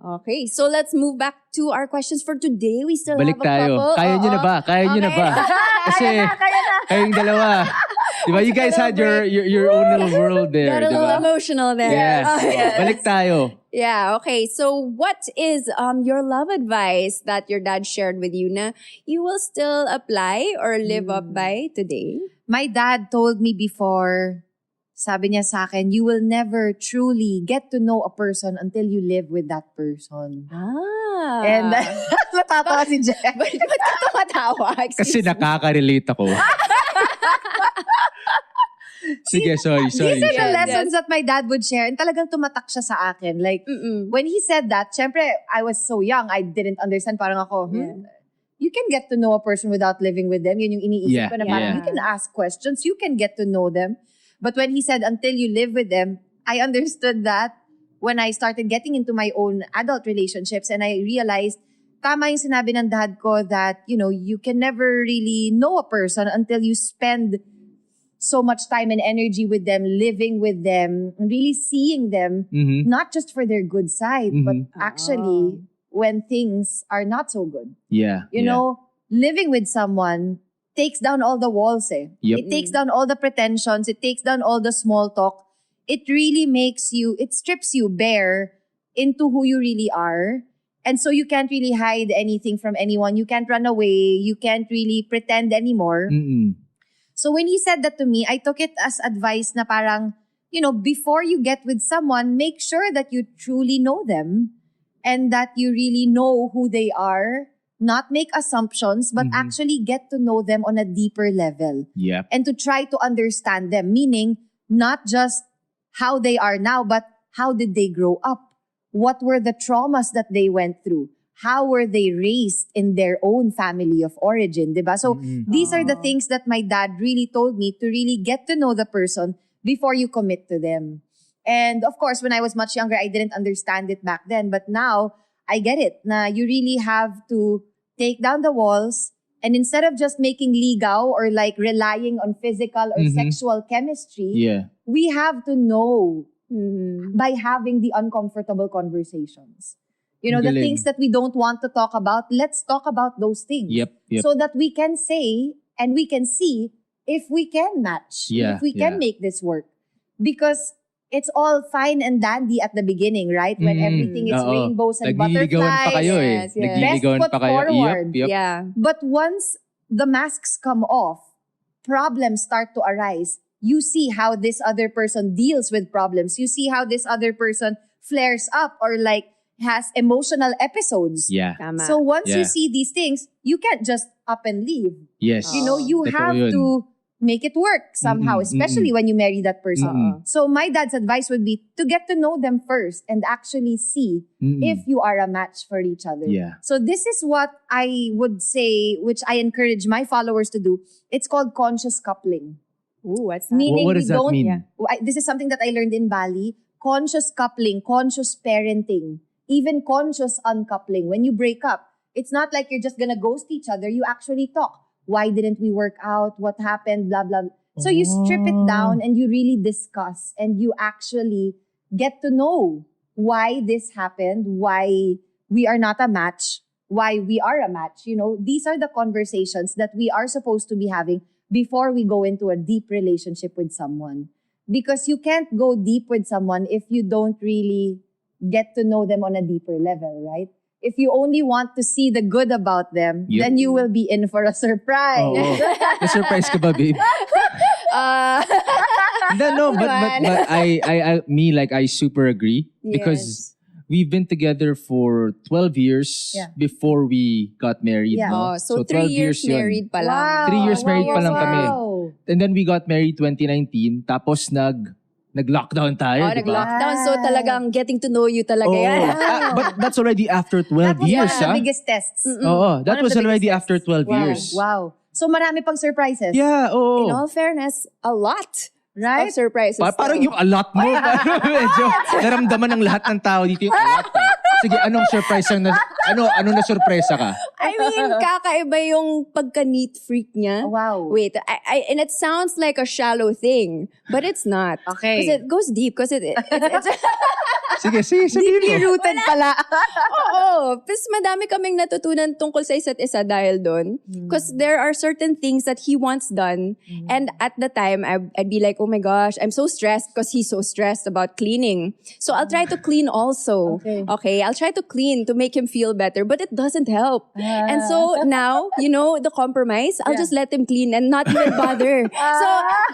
[SPEAKER 1] Okay, so let's move back to our questions for today. We still
[SPEAKER 2] Balik
[SPEAKER 1] have a
[SPEAKER 2] tayo.
[SPEAKER 1] couple.
[SPEAKER 2] Kaya nyo na ba? Kaya nyo na
[SPEAKER 1] Okay.
[SPEAKER 2] ba? Kasi kayong dalawa. Diba? You guys had your own little world there.
[SPEAKER 1] Got a little
[SPEAKER 2] Diba?
[SPEAKER 1] emotional there.
[SPEAKER 2] Yes.
[SPEAKER 1] Oh, yes.
[SPEAKER 2] Balik tayo.
[SPEAKER 1] Yeah, okay. So what is your love advice that your dad shared with you na you will still apply or live up by today?
[SPEAKER 3] My dad told me before, sabi niya sa akin, you will never truly get to know a person until you live with that person.
[SPEAKER 1] Ah.
[SPEAKER 3] And natatawa si Jech.
[SPEAKER 1] Ba't ka tumatawa?
[SPEAKER 2] Kasi nakaka-relate ako. Sige, sorry.
[SPEAKER 3] These are the
[SPEAKER 1] Yes,
[SPEAKER 3] lessons that my dad would share, and talagang tumatak siya sa akin. Like, when he said that, syempre, I was so young, I didn't understand. Parang ako, you can get to know a person without living with them. Yun yung iniisip
[SPEAKER 2] Yeah,
[SPEAKER 3] ko na
[SPEAKER 1] yeah.
[SPEAKER 3] parang you can ask questions, you can get to know them. But when he said, until you live with them, I understood that when I started getting into my own adult relationships, and I realized, tama yung sinabi ng dad ko that, you can never really know a person until you spend so much time and energy with them, living with them, really seeing them,
[SPEAKER 2] Mhm.
[SPEAKER 3] not just for their good side, but actually when things are not so good.
[SPEAKER 2] Yeah.
[SPEAKER 3] You know, living with someone takes down all the walls.
[SPEAKER 2] Yep.
[SPEAKER 3] It takes down all the pretensions. It takes down all the small talk. It really it strips you bare into who you really are. And so you can't really hide anything from anyone. You can't run away. You can't really pretend anymore.
[SPEAKER 2] Mm-mm.
[SPEAKER 3] So when he said that to me, I took it as advice na parang, before you get with someone, make sure that you truly know them and that you really know who they are. Not make assumptions, but actually get to know them on a deeper level.
[SPEAKER 2] Yep.
[SPEAKER 3] And to try to understand them, meaning not just how they are now, but how did they grow up? What were the traumas that they went through? How were they raised in their own family of origin, diba? So these are the things that my dad really told me to really get to know the person before you commit to them. And of course, when I was much younger, I didn't understand it back then. But now, I get it. Na you really have to take down the walls, and instead of just making ligaw or like relying on physical or sexual chemistry,
[SPEAKER 2] Yeah.
[SPEAKER 3] we have to know by having the uncomfortable conversations. The
[SPEAKER 2] Galing.
[SPEAKER 3] things that we don't want to talk about, let's talk about those things.
[SPEAKER 2] Yep.
[SPEAKER 3] So that we can say and we can see if we can match,
[SPEAKER 2] Yeah,
[SPEAKER 3] if we can
[SPEAKER 2] yeah.
[SPEAKER 3] make this work. Because it's all fine and dandy at the beginning, right? When everything is
[SPEAKER 2] Oo.
[SPEAKER 3] rainbows and
[SPEAKER 2] Nagliligawan pa kayo
[SPEAKER 3] butterflies.
[SPEAKER 2] eh.
[SPEAKER 1] Yes, yes.
[SPEAKER 2] Nagliligawan
[SPEAKER 3] Best
[SPEAKER 2] pa
[SPEAKER 3] foot
[SPEAKER 2] kayo.
[SPEAKER 3] forward.
[SPEAKER 2] Yep.
[SPEAKER 1] Yeah.
[SPEAKER 3] But once the masks come off, problems start to arise. You see how this other person deals with problems. You see how this other person flares up or like has emotional episodes.
[SPEAKER 2] Yeah.
[SPEAKER 1] Tama.
[SPEAKER 3] So once you
[SPEAKER 2] Yeah.
[SPEAKER 3] see these things, you can't just up and leave.
[SPEAKER 2] Yes.
[SPEAKER 3] You
[SPEAKER 2] Totoo
[SPEAKER 3] have
[SPEAKER 2] yun.
[SPEAKER 3] to make it work somehow, especially when you marry that person. So my dad's advice would be to get to know them first and actually see if you are a match for each other.
[SPEAKER 2] Yeah.
[SPEAKER 3] So this is what I would say, which I encourage my followers to do. It's called conscious coupling.
[SPEAKER 1] Ooh, what's that?
[SPEAKER 3] Meaning
[SPEAKER 2] What does
[SPEAKER 3] we
[SPEAKER 2] that
[SPEAKER 3] don't,
[SPEAKER 2] mean?
[SPEAKER 3] this is something that I learned in Bali. Conscious coupling, conscious parenting, even conscious uncoupling. When you break up, it's not like you're just gonna ghost each other. You actually talk. Why didn't we work out? What happened? Blah, blah. So you strip it down and you really discuss and you actually get to know why this happened, why we are not a match, why we are a match. These are the conversations that we are supposed to be having before we go into a deep relationship with someone. Because you can't go deep with someone if you don't really get to know them on a deeper level, right? If you only want to see the good about them,
[SPEAKER 2] Yep.
[SPEAKER 3] then you will be in for a surprise.
[SPEAKER 2] Oo. Na-surprise ka ba, babe? No, but I super agree because we've been together for 12 years before we got married.
[SPEAKER 3] Yeah.
[SPEAKER 2] No?
[SPEAKER 1] Oh, so 3 years
[SPEAKER 2] yun.
[SPEAKER 1] married pa lang.
[SPEAKER 3] Wow.
[SPEAKER 2] 3 years married pa lang kami.
[SPEAKER 3] Wow.
[SPEAKER 2] And then we got married 2019. Tapos nag-lockdown tayo,
[SPEAKER 1] Oh,
[SPEAKER 2] di ba?
[SPEAKER 1] nag-lockdown. So talagang getting to know you talaga yan.
[SPEAKER 2] But that's already after 12
[SPEAKER 3] That was
[SPEAKER 2] years,
[SPEAKER 3] one of
[SPEAKER 2] ah.
[SPEAKER 3] the biggest tests.
[SPEAKER 2] Oo, that
[SPEAKER 3] One of
[SPEAKER 2] was
[SPEAKER 3] the
[SPEAKER 2] already
[SPEAKER 3] biggest
[SPEAKER 2] after 12
[SPEAKER 3] Wow.
[SPEAKER 2] years.
[SPEAKER 3] Wow. So marami pang surprises.
[SPEAKER 2] Yeah, oo.
[SPEAKER 1] In all fairness, a lot
[SPEAKER 3] Right?
[SPEAKER 1] of surprises.
[SPEAKER 2] Parang
[SPEAKER 1] still.
[SPEAKER 2] yung a lot mo. Parang medyo naramdaman ng lahat ng tao dito yung a lot. Sige, anong surprise ano na surpresa ka?
[SPEAKER 1] I mean, kakaiba yung pagka-neat freak niya.
[SPEAKER 3] Wow.
[SPEAKER 1] Wait, and it sounds like a shallow thing, but it's not.
[SPEAKER 3] Okay.
[SPEAKER 1] Because it goes deep. Because it's
[SPEAKER 2] Sige, sabihin
[SPEAKER 3] Deeply
[SPEAKER 2] mo.
[SPEAKER 3] rooted pala.
[SPEAKER 1] Oo. Tapos madami kaming natutunan tungkol sa isa't isa dahil doon. Because there are certain things that he wants done. And at the time, I'd be like, oh my gosh, I'm so stressed because he's so stressed about cleaning. So I'll try to clean also. Okay, I'll try to clean to make him feel better. But it doesn't help. And so now, the compromise, I'll just let him clean and not even bother. So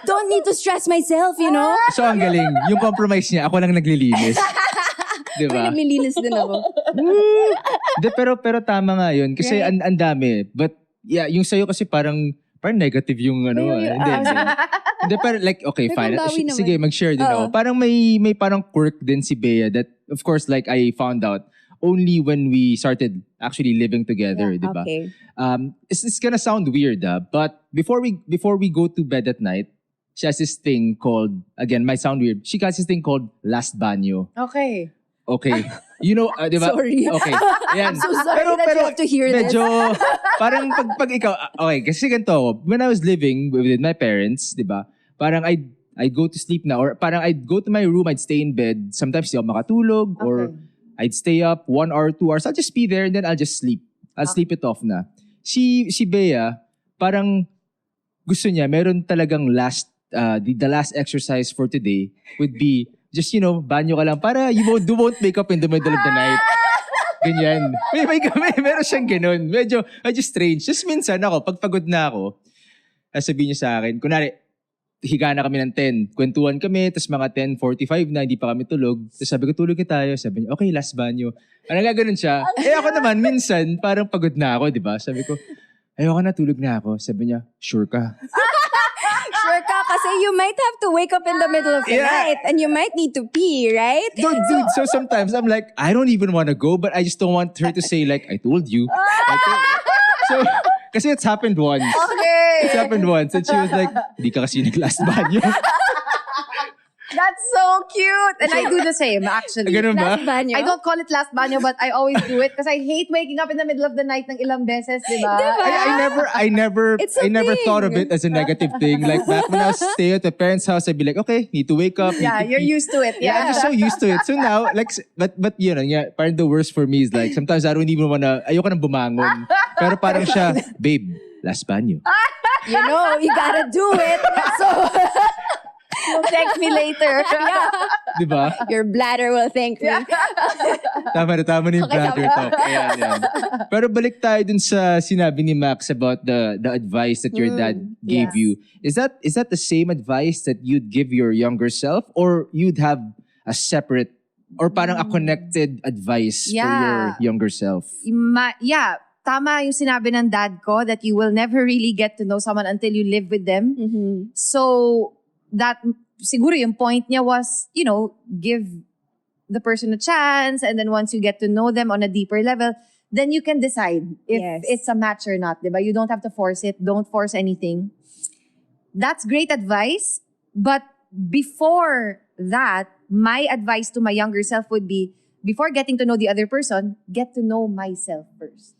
[SPEAKER 1] don't need to stress myself,
[SPEAKER 2] So ang galing, yung compromise niya, ako lang naglilinis. Di
[SPEAKER 1] Uy,
[SPEAKER 2] ba?
[SPEAKER 1] naglilinis din ako.
[SPEAKER 2] Pero tama nga yun. Kasi
[SPEAKER 1] Right.
[SPEAKER 2] ang dami. But yeah, yung sa'yo kasi parang negative yung ano. Hindi, pero like, okay,
[SPEAKER 1] May
[SPEAKER 2] fine.
[SPEAKER 1] pambawi naman.
[SPEAKER 2] Sige, mag-share din ako. Parang may parang quirk din si Bea that, of course, like I found out only when we started actually living together, di ba?
[SPEAKER 1] Okay.
[SPEAKER 2] It's gonna sound weird, but before we go to bed at night, she has this thing called, again, might sound weird, she has this thing called last banyo.
[SPEAKER 3] Okay.
[SPEAKER 2] Okay. Di ba?
[SPEAKER 1] Sorry.
[SPEAKER 2] Okay. Yan.
[SPEAKER 1] I'm so sorry that you have to hear this.
[SPEAKER 2] Medyo, parang pag ikaw, okay, kasi ganito, when I was living with my parents, di ba, parang I'd go to sleep na, or parang I'd go to my room, I'd stay in bed, sometimes di ako makatulog, or I'd stay up 1 hour, 2 hours, I'll just be there and then I'll just sleep. I'll sleep it off na. Si Bea, parang gusto niya, meron talagang the last exercise for today would be, just, banyo ka lang para you won't wake up in the middle of the night. Ganyan. Meron siyang ganun. Medyo strange. Just minsan ako, pag pagod na ako, sabihin niya sa akin, kunwari, higa na kami ng 10. Kwentuhan kami, tapos mga 10:45 na, hindi pa kami tulog. Tapos sabi ko, tulog na tayo. Sabi niya, okay, last banyo. Ano nga ganun siya? Ako naman, minsan, parang pagod na ako, di ba? Sabi ko, ayoko na, tulog na ako. Sabi niya, sure ka.
[SPEAKER 1] Sure ka, kasi you might have to wake up in the middle of the night and you might need to pee, right?
[SPEAKER 2] Dude, so sometimes I'm like, I don't even want to go, but I just don't want her to say like, I told you. So, kasi it's happened once.
[SPEAKER 3] Okay.
[SPEAKER 2] It's happened once. And she was like, di ka kasi nag-last banyo.
[SPEAKER 3] That's so cute. And I do the same, actually.
[SPEAKER 2] Ganun ba?
[SPEAKER 1] Last banyo.
[SPEAKER 3] I don't call it last banyo, but I always do it because I hate waking up in the middle of the night ng ilang beses, di ba?
[SPEAKER 2] I never
[SPEAKER 1] It's a
[SPEAKER 2] never
[SPEAKER 1] thing.
[SPEAKER 2] thought of it as a negative thing. Like back when I was staying at my parents' house, I'd be like, okay, need to wake up.
[SPEAKER 3] Yeah,
[SPEAKER 2] need to
[SPEAKER 3] you're
[SPEAKER 2] pee.
[SPEAKER 3] used to it.
[SPEAKER 2] Yeah, I'm just so used to it. So now, like, but parang the worst for me is like, sometimes I don't even wanna, ayoko nang bumangon. Pero parang siya, babe, last banyo.
[SPEAKER 1] You gotta do it. So,
[SPEAKER 3] You'll thank me later.
[SPEAKER 2] Di ba?
[SPEAKER 1] your bladder will thank me.
[SPEAKER 2] Tama na yung brother talk. Ayan. Pero balik tayo dun sa sinabi ni Max about the advice that your dad gave you. Is that the same advice that you'd give your younger self, or you'd have a separate or parang a connected advice for your younger self?
[SPEAKER 3] Tama yung sinabi ng dad ko that you will never really get to know someone until you live with them. So, that siguro yung point niya was, give the person a chance, and then once you get to know them on a deeper level, then you can decide if it's a match or not, diba? You don't have to force it. Don't force anything. That's great advice, but before that, my advice to my younger self would be, before getting to know the other person, get to know myself first.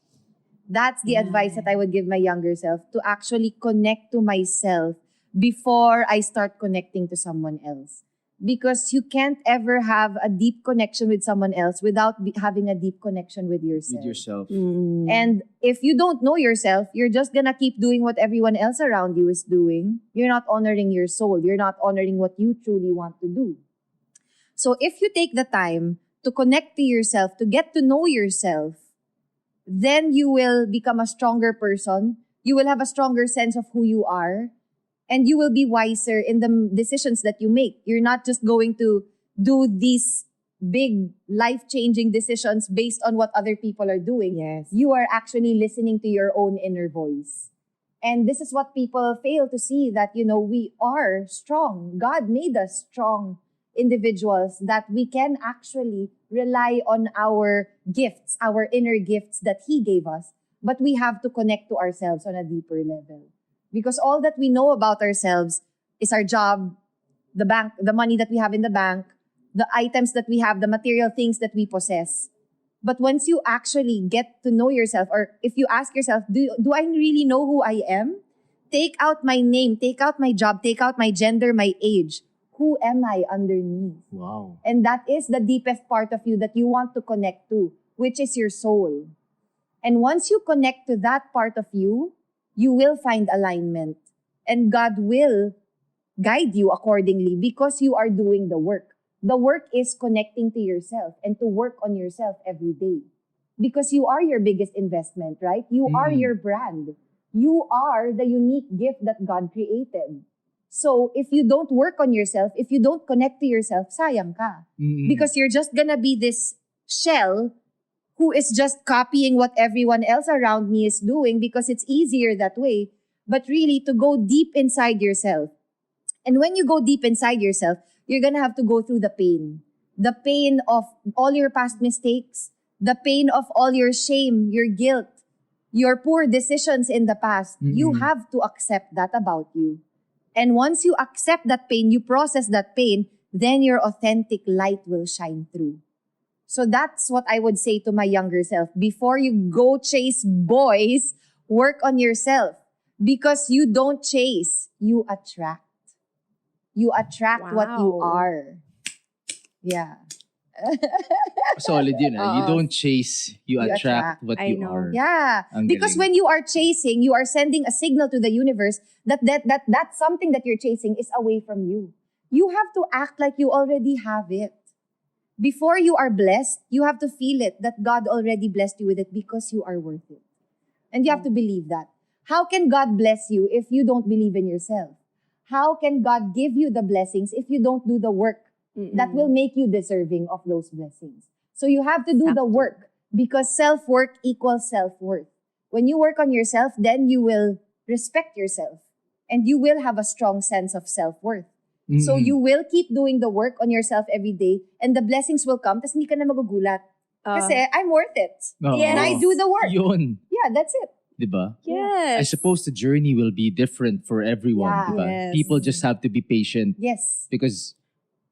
[SPEAKER 3] That's the advice that I would give my younger self, to actually connect to myself before I start connecting to someone else. Because you can't ever have a deep connection with someone else without having a deep connection with yourself.
[SPEAKER 2] With yourself.
[SPEAKER 3] And if you don't know yourself, you're just gonna keep doing what everyone else around you is doing. You're not honoring your soul. You're not honoring what you truly want to do. So if you take the time to connect to yourself, to get to know yourself, then you will become a stronger person. You will have a stronger sense of who you are. And you will be wiser in the decisions that you make. You're not just going to do these big life-changing decisions based on what other people are doing.
[SPEAKER 1] Yes.
[SPEAKER 3] You are actually listening to your own inner voice. And this is what people fail to see, that, we are strong. God made us strong individuals, that we can actually rely on our gifts, our inner gifts that He gave us. But we have to connect to ourselves on a deeper level. Because all that we know about ourselves is our job, the bank, the money that we have in the bank, the items that we have, the material things that we possess. But once you actually get to know yourself, or if you ask yourself, do I really know who I am? Take out my name, take out my job, take out my gender, my age. Who am I underneath?
[SPEAKER 2] Wow.
[SPEAKER 3] And that is the deepest part of you that you want to connect to, which is your soul. And once you connect to that part of you, you will find alignment. And God will guide you accordingly because you are doing the work. The work is connecting to yourself and to work on yourself every day. Because you are your biggest investment, right? You are your brand. You are the unique gift that God created. So if you don't work on yourself, if you don't connect to yourself, sayang ka. Because you're just gonna be this shell who is just copying what everyone else around me is doing because it's easier that way. But really, to go deep inside yourself. And when you go deep inside yourself, you're gonna have to go through the pain. The pain of all your past mistakes, the pain of all your shame, your guilt, your poor decisions in the past. You have to accept that about you. And once you accept that pain, you process that pain, then your authentic light will shine through. So that's what I would say to my younger self. Before you go chase boys, work on yourself. Because you don't chase, you attract. You attract what you
[SPEAKER 1] Wow.
[SPEAKER 3] are. Yeah.
[SPEAKER 2] Solid yun. You don't chase, you
[SPEAKER 3] You
[SPEAKER 2] attract what
[SPEAKER 1] I
[SPEAKER 2] you
[SPEAKER 1] know.
[SPEAKER 2] are.
[SPEAKER 3] Yeah.
[SPEAKER 2] Ang
[SPEAKER 3] Because
[SPEAKER 2] galing.
[SPEAKER 3] when you are chasing, you are sending a signal to the universe that something that you're chasing is away from you. You have to act like you already have it. Before you are blessed, you have to feel it, that God already blessed you with it because you are worth it. And you have to believe that. How can God bless you if you don't believe in yourself? How can God give you the blessings if you don't do the work that will make you deserving of those blessings? So you have to do the work, because self-work equals self-worth. When you work on yourself, then you will respect yourself and you will have a strong sense of self-worth. So you will keep doing the work on yourself every day and the blessings will come, tas hindi ka na magugulat. Kasi I'm worth it.
[SPEAKER 2] Oo.
[SPEAKER 3] And I do the work.
[SPEAKER 2] Yun.
[SPEAKER 3] Yeah, that's it.
[SPEAKER 2] Diba?
[SPEAKER 1] Yes.
[SPEAKER 2] I suppose the journey will be different for everyone.
[SPEAKER 3] Yeah.
[SPEAKER 2] Diba?
[SPEAKER 1] Yes.
[SPEAKER 2] People just have to be patient
[SPEAKER 3] Yes.
[SPEAKER 2] because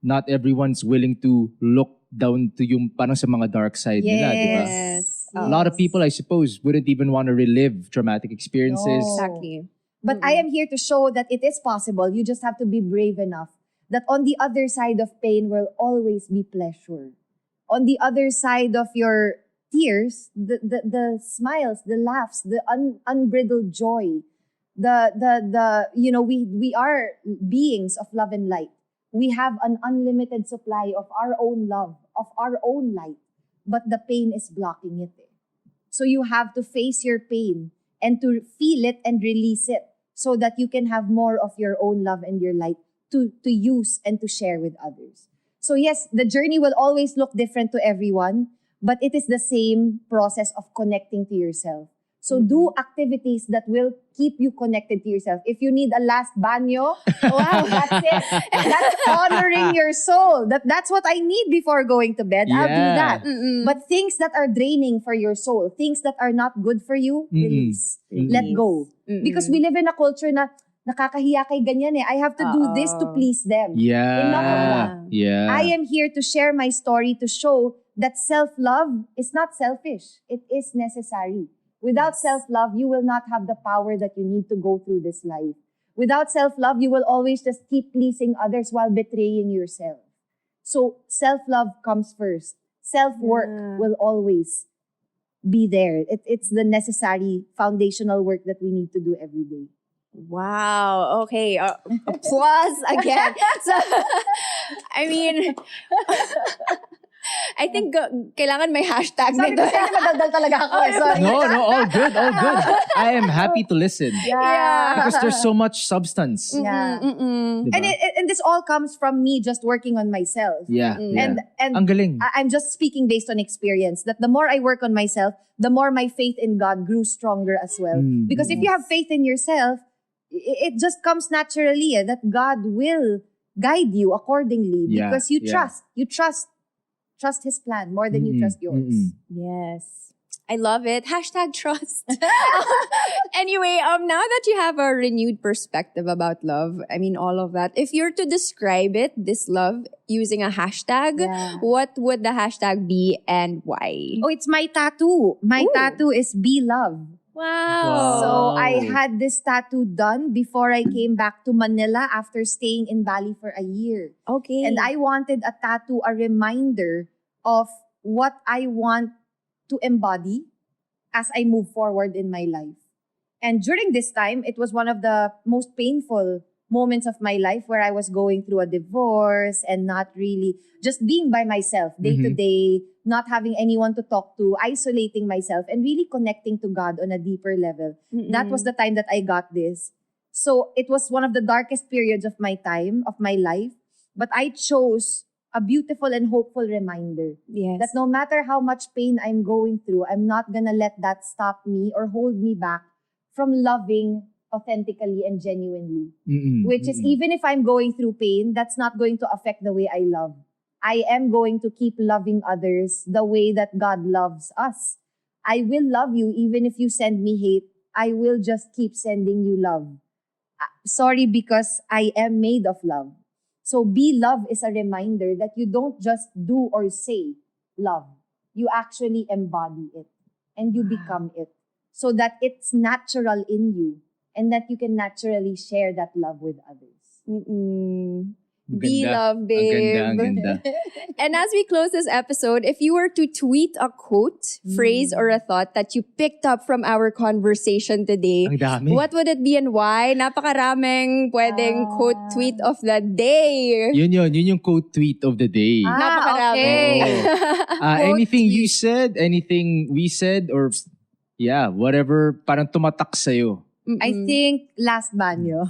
[SPEAKER 2] not everyone's willing to look down to yung parang sa mga dark side nila, diba?
[SPEAKER 1] Yes.
[SPEAKER 2] A lot of people, I suppose, wouldn't even want to relive traumatic experiences.
[SPEAKER 3] No.
[SPEAKER 1] Exactly.
[SPEAKER 3] But I am here to show that it is possible. You just have to be brave enough that on the other side of pain will always be pleasure. On the other side of your tears, the smiles, the laughs, the unbridled joy, we are beings of love and light. We have an unlimited supply of our own love, of our own light, but the pain is blocking it. So you have to face your pain and to feel it and release it so that you can have more of your own love and your light to use and to share with others. So yes, the journey will always look different to everyone, but it is the same process of connecting to yourself. So do activities that will keep you connected to yourself. If you need a last banyo, wow, that's it. That's honoring your soul. That's what I need before going to bed. I'll do that. But things that are draining for your soul, things that are not good for you, release. Let go. Because we live in a culture na nakakahiya kay ganyan eh. I have to do this to please them.
[SPEAKER 2] Yeah.
[SPEAKER 3] Enough of that.
[SPEAKER 2] Yeah.
[SPEAKER 3] I am here to share my story to show that self-love is not selfish. It is necessary. Without self-love, you will not have the power that you need to go through this life. Without self-love, you will always just keep pleasing others while betraying yourself. So self-love comes first. Self-work
[SPEAKER 1] Yeah.
[SPEAKER 3] will always be there. It's the necessary foundational work that we need to do every day.
[SPEAKER 1] Wow. Okay. Applause again. So, I mean, I think kailangan may hashtag
[SPEAKER 3] Sorry,
[SPEAKER 1] nito.
[SPEAKER 3] kasi madaldal talaga ako. Sorry.
[SPEAKER 2] No, all good, all good. I am happy to listen.
[SPEAKER 1] Yeah.
[SPEAKER 2] Because there's so much substance.
[SPEAKER 3] Yeah.
[SPEAKER 1] Mm-mm.
[SPEAKER 2] Diba?
[SPEAKER 3] And this all comes from me just working on myself.
[SPEAKER 2] Yeah, yeah.
[SPEAKER 3] And
[SPEAKER 2] Ang galing.
[SPEAKER 3] I'm just speaking based on experience that the more I work on myself, the more my faith in God grew stronger as well. Because if you have faith in yourself, it just comes naturally that God will guide you accordingly
[SPEAKER 2] Yeah,
[SPEAKER 3] because you
[SPEAKER 2] yeah.
[SPEAKER 3] trust His plan more than you trust yours.
[SPEAKER 1] Yes. I love it. Hashtag trust. Anyway, now that you have a renewed perspective about love, I mean, all of that, if you're to describe it, this love, using a hashtag,
[SPEAKER 3] Yeah.
[SPEAKER 1] what would the hashtag be and why?
[SPEAKER 3] Oh, it's my tattoo. My
[SPEAKER 1] Ooh.
[SPEAKER 3] tattoo is Be Love.
[SPEAKER 1] Wow.
[SPEAKER 3] So
[SPEAKER 2] Wow.
[SPEAKER 3] I had this tattoo done before I came back to Manila after staying in Bali for a year.
[SPEAKER 1] Okay.
[SPEAKER 3] And I wanted a tattoo, a reminder of what I want to embody as I move forward in my life. And during this time, it was one of the most painful moments of my life where I was going through a divorce and not really just being by myself day to day, not having anyone to talk to, isolating myself and really connecting to God on a deeper level. That was the time that I got this. So it was one of the darkest periods of my time, of my life. But I chose a beautiful and hopeful reminder
[SPEAKER 1] Yes.
[SPEAKER 3] that no matter how much pain I'm going through, I'm not gonna let that stop me or hold me back from loving authentically and genuinely. Which is, even if I'm going through pain, that's not going to affect the way I love. I am going to keep loving others the way that God loves us. I will love you even if you send me hate. I will just keep sending you love. Sorry, because I am made of love. So Be Love is a reminder that you don't just do or say love. You actually embody it and you become it so that it's natural in you and that you can naturally share that love with others.
[SPEAKER 1] Be love,
[SPEAKER 2] Ang
[SPEAKER 1] babe.
[SPEAKER 2] ganda, ang ganda.
[SPEAKER 1] And as we close this episode, if you were to tweet a quote, phrase, or a thought that you picked up from our conversation today,
[SPEAKER 2] Ang dami.
[SPEAKER 1] what would it be and why? Napakaraming pwedeng quote tweet of the day.
[SPEAKER 2] Yun yung quote tweet of the day.
[SPEAKER 1] Napakarami.
[SPEAKER 3] okay.
[SPEAKER 2] Anything you said, anything we said, or yeah, whatever parang tumatak sa'yo.
[SPEAKER 3] I think last banyo.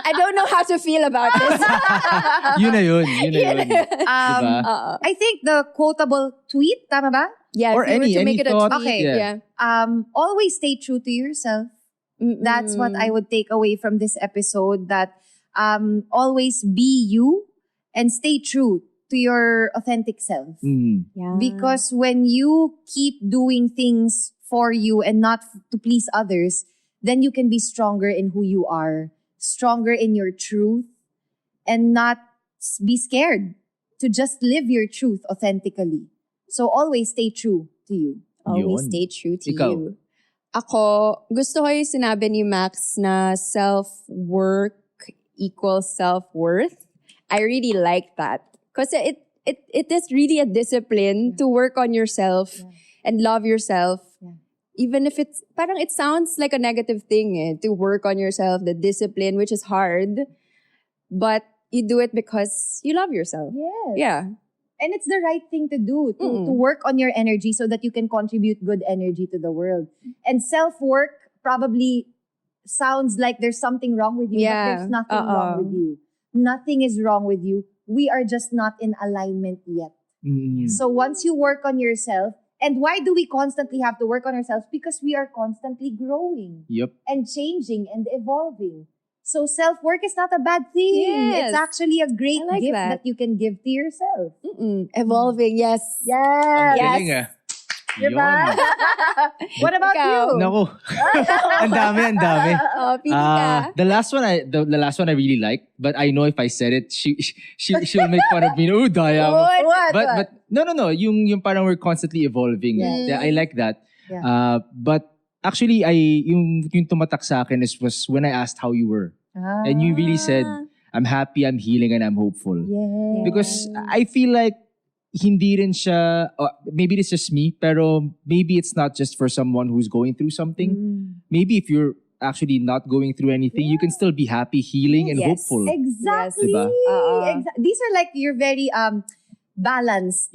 [SPEAKER 1] I don't know how to feel about this.
[SPEAKER 2] Yun na yun.
[SPEAKER 3] I think the quotable tweet, tama ba?
[SPEAKER 1] Yeah,
[SPEAKER 2] Or
[SPEAKER 1] if you were to
[SPEAKER 2] any
[SPEAKER 1] make it a
[SPEAKER 2] thought,
[SPEAKER 1] tweet.
[SPEAKER 3] okay.
[SPEAKER 1] Yeah.
[SPEAKER 3] Always stay true to yourself. That's what I would take away from this episode, that always be you and stay true to your authentic self.
[SPEAKER 1] Yeah.
[SPEAKER 3] Because when you keep doing things for you and not to please others, then you can be stronger in who you are, stronger in your truth, and not be scared to just live your truth authentically. So always stay true to you.
[SPEAKER 1] Always
[SPEAKER 2] Yun.
[SPEAKER 1] stay true to
[SPEAKER 2] Ikaw.
[SPEAKER 1] you. Ako, gusto ko yung sinabi ni Max na self-work equals self-worth. I really like that. Because it is really a discipline to work on yourself and love yourself. Even if it's, parang it sounds like a negative thing to work on yourself, the discipline, which is hard. But you do it because you love yourself.
[SPEAKER 3] Yes.
[SPEAKER 1] Yeah.
[SPEAKER 3] And it's the right thing to do, to work on your energy so that you can contribute good energy to the world. And self-work probably sounds like there's something wrong with you,
[SPEAKER 1] Yeah.
[SPEAKER 3] but there's nothing wrong with you. Nothing is wrong with you. We are just not in alignment yet. So once you work on yourself, and why do we constantly have to work on ourselves? Because we are constantly growing
[SPEAKER 2] Yep.
[SPEAKER 3] and changing and evolving. So self-work is not a bad thing.
[SPEAKER 1] Yes.
[SPEAKER 3] It's actually a great
[SPEAKER 1] I like
[SPEAKER 3] gift
[SPEAKER 1] that.
[SPEAKER 3] that you can give to yourself.
[SPEAKER 1] Evolving, yes.
[SPEAKER 3] Yes.
[SPEAKER 2] Ang galing
[SPEAKER 3] Diba? What about
[SPEAKER 1] Ikaw?
[SPEAKER 3] you?
[SPEAKER 2] Naku. ang dami.
[SPEAKER 1] Oh, pili ka.
[SPEAKER 2] The last one I really like, but I know if I said it, she'll make fun of me. Oh, daya mo.
[SPEAKER 3] What?
[SPEAKER 2] But no, yung parang we're constantly evolving.
[SPEAKER 3] Yes.
[SPEAKER 2] Yeah, I like that.
[SPEAKER 3] Yeah.
[SPEAKER 2] But Actually, yung tumatak sa akin was when I asked how you were. And you really said, I'm happy, I'm healing, and I'm hopeful.
[SPEAKER 3] Yeah.
[SPEAKER 2] Because I feel like hindi rin siya, maybe it's just me, pero maybe it's not just for someone who's going through something. Maybe if you're actually not going through anything, you can still be happy, healing, and hopeful.
[SPEAKER 3] Exactly.
[SPEAKER 2] Diba?
[SPEAKER 3] These are like your very balanced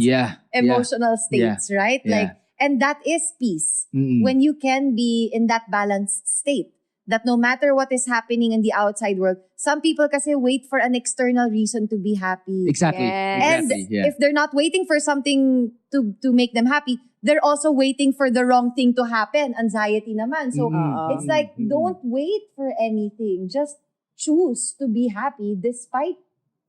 [SPEAKER 3] emotional states, right?
[SPEAKER 2] Yeah.
[SPEAKER 3] Like, and that is peace.
[SPEAKER 2] Mm-mm.
[SPEAKER 3] When you can be in that balanced state. That no matter what is happening in the outside world, some people kasi wait for an external reason to be happy.
[SPEAKER 2] Exactly.
[SPEAKER 1] Yes.
[SPEAKER 2] Exactly.
[SPEAKER 3] And if they're not waiting for something to make them happy, they're also waiting for the wrong thing to happen. Anxiety naman. So it's like, don't wait for anything. Just choose to be happy despite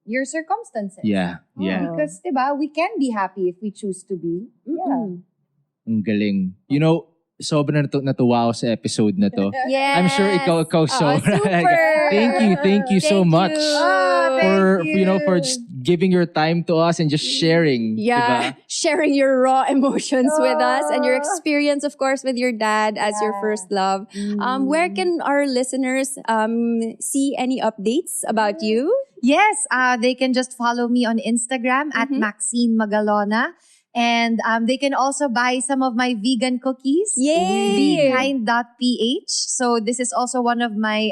[SPEAKER 3] your circumstances.
[SPEAKER 2] Yeah.
[SPEAKER 3] Because, diba, we can be happy if we choose to be. Yeah.
[SPEAKER 2] Ang galing. You know, sobrang natuwa ako sa episode na to.
[SPEAKER 1] Yes.
[SPEAKER 2] I'm sure ikaw
[SPEAKER 1] Super.
[SPEAKER 2] Thank you so much for
[SPEAKER 3] Thank you.
[SPEAKER 2] for just giving your time to us and just sharing.
[SPEAKER 1] Yeah,
[SPEAKER 2] Diba?
[SPEAKER 1] sharing your raw emotions with us and your experience, of course, with your dad as your first love. Where can our listeners see any updates about you?
[SPEAKER 3] Yes, they can just follow me on Instagram at Maxene Magalona. And they can also buy some of my vegan cookies.
[SPEAKER 1] Yay!
[SPEAKER 3] Bekind.ph. So this is also one of my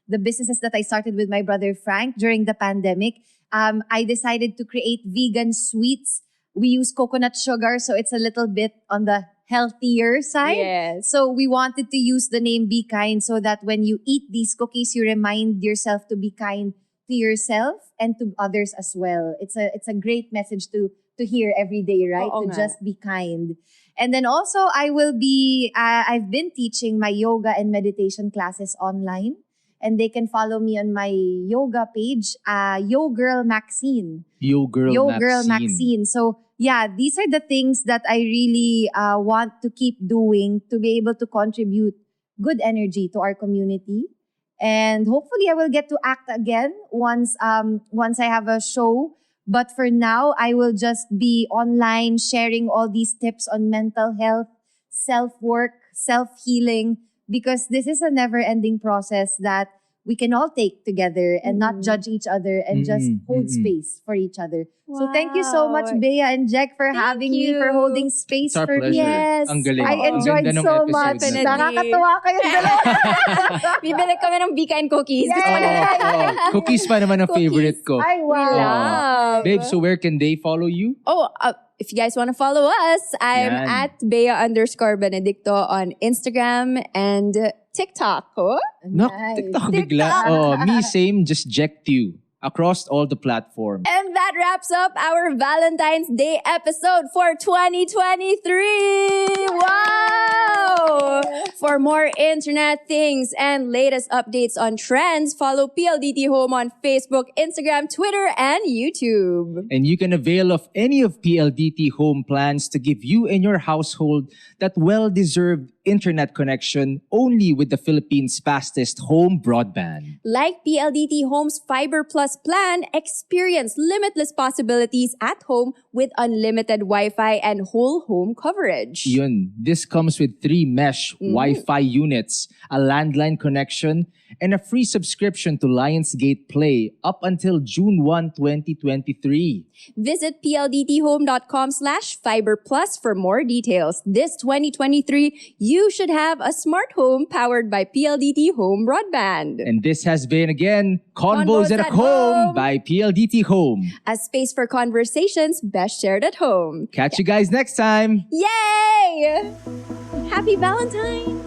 [SPEAKER 3] the businesses that I started with my brother Frank during the pandemic. I decided to create vegan sweets. We use coconut sugar, so it's a little bit on the healthier side.
[SPEAKER 1] Yes.
[SPEAKER 3] So we wanted to use the name Be Kind so that when you eat these cookies, you remind yourself to be kind to yourself and to others as well. It's a great message to hear every day, right?
[SPEAKER 1] Oo
[SPEAKER 3] To
[SPEAKER 1] nga.
[SPEAKER 3] just be kind. And then also, I will be, I've been teaching my yoga and meditation classes online. And they can follow me on my yoga page, Yo Girl Maxene.
[SPEAKER 2] Yo Girl Maxene.
[SPEAKER 3] So, yeah, these are the things that I really want to keep doing to be able to contribute good energy to our community. And hopefully, I will get to act again once I have a show. But for now, I will just be online sharing all these tips on mental health, self-work, self-healing, because this is a never-ending process that we can all take together and not judge each other and just hold space for each other. So thank you so much,
[SPEAKER 1] Wow.
[SPEAKER 3] Bea and Jech, for having me, for holding space
[SPEAKER 2] It's our
[SPEAKER 3] for
[SPEAKER 2] pleasure.
[SPEAKER 3] me.
[SPEAKER 1] Yes.
[SPEAKER 2] Ang galing.
[SPEAKER 3] I
[SPEAKER 2] Ang
[SPEAKER 3] enjoyed
[SPEAKER 2] ganda ng
[SPEAKER 3] so
[SPEAKER 2] episode
[SPEAKER 3] much.
[SPEAKER 2] na to.
[SPEAKER 1] Definitely.
[SPEAKER 3] Nakakatawa kayong dalawa.
[SPEAKER 1] Bibili kami ng Be Kind cookies. Gusto ko na.
[SPEAKER 2] Cookies pa naman ang favorite ko.
[SPEAKER 3] Ay,
[SPEAKER 1] We
[SPEAKER 3] wow.
[SPEAKER 1] love.
[SPEAKER 2] Babe, so where can they follow you?
[SPEAKER 1] Oh, if you guys want to follow us, I'm
[SPEAKER 2] Yan.
[SPEAKER 1] at Bea_Benedicto on Instagram and TikTok. Oh?
[SPEAKER 2] No,
[SPEAKER 3] Nice.
[SPEAKER 2] TikTok bigla. Oh, me same, just Jech you across all the platforms.
[SPEAKER 1] And that wraps up our Valentine's Day episode for 2023. Wow! For more internet things and latest updates on trends, follow PLDT Home on Facebook, Instagram, Twitter, and YouTube.
[SPEAKER 2] And you can avail of any of PLDT Home plans to give you and your household that well-deserved internet connection only with the Philippines' fastest home broadband.
[SPEAKER 1] Like PLDT Home's Fiber Plus plan, experience limitless possibilities at home with unlimited Wi-Fi and whole home coverage.
[SPEAKER 2] Yun, this comes with 3 mesh Wi-Fi units, a landline connection, and a free subscription to Lionsgate Play up until June 1, 2023.
[SPEAKER 1] Visit pldthome.com/fiberplus for more details. This 2023, you should have a smart home powered by PLDT Home Broadband.
[SPEAKER 2] And this has been, again, Convos at Home by PLDT Home.
[SPEAKER 1] A space for conversations best shared at home.
[SPEAKER 2] Catch you guys next time.
[SPEAKER 1] Yay! Happy Valentine!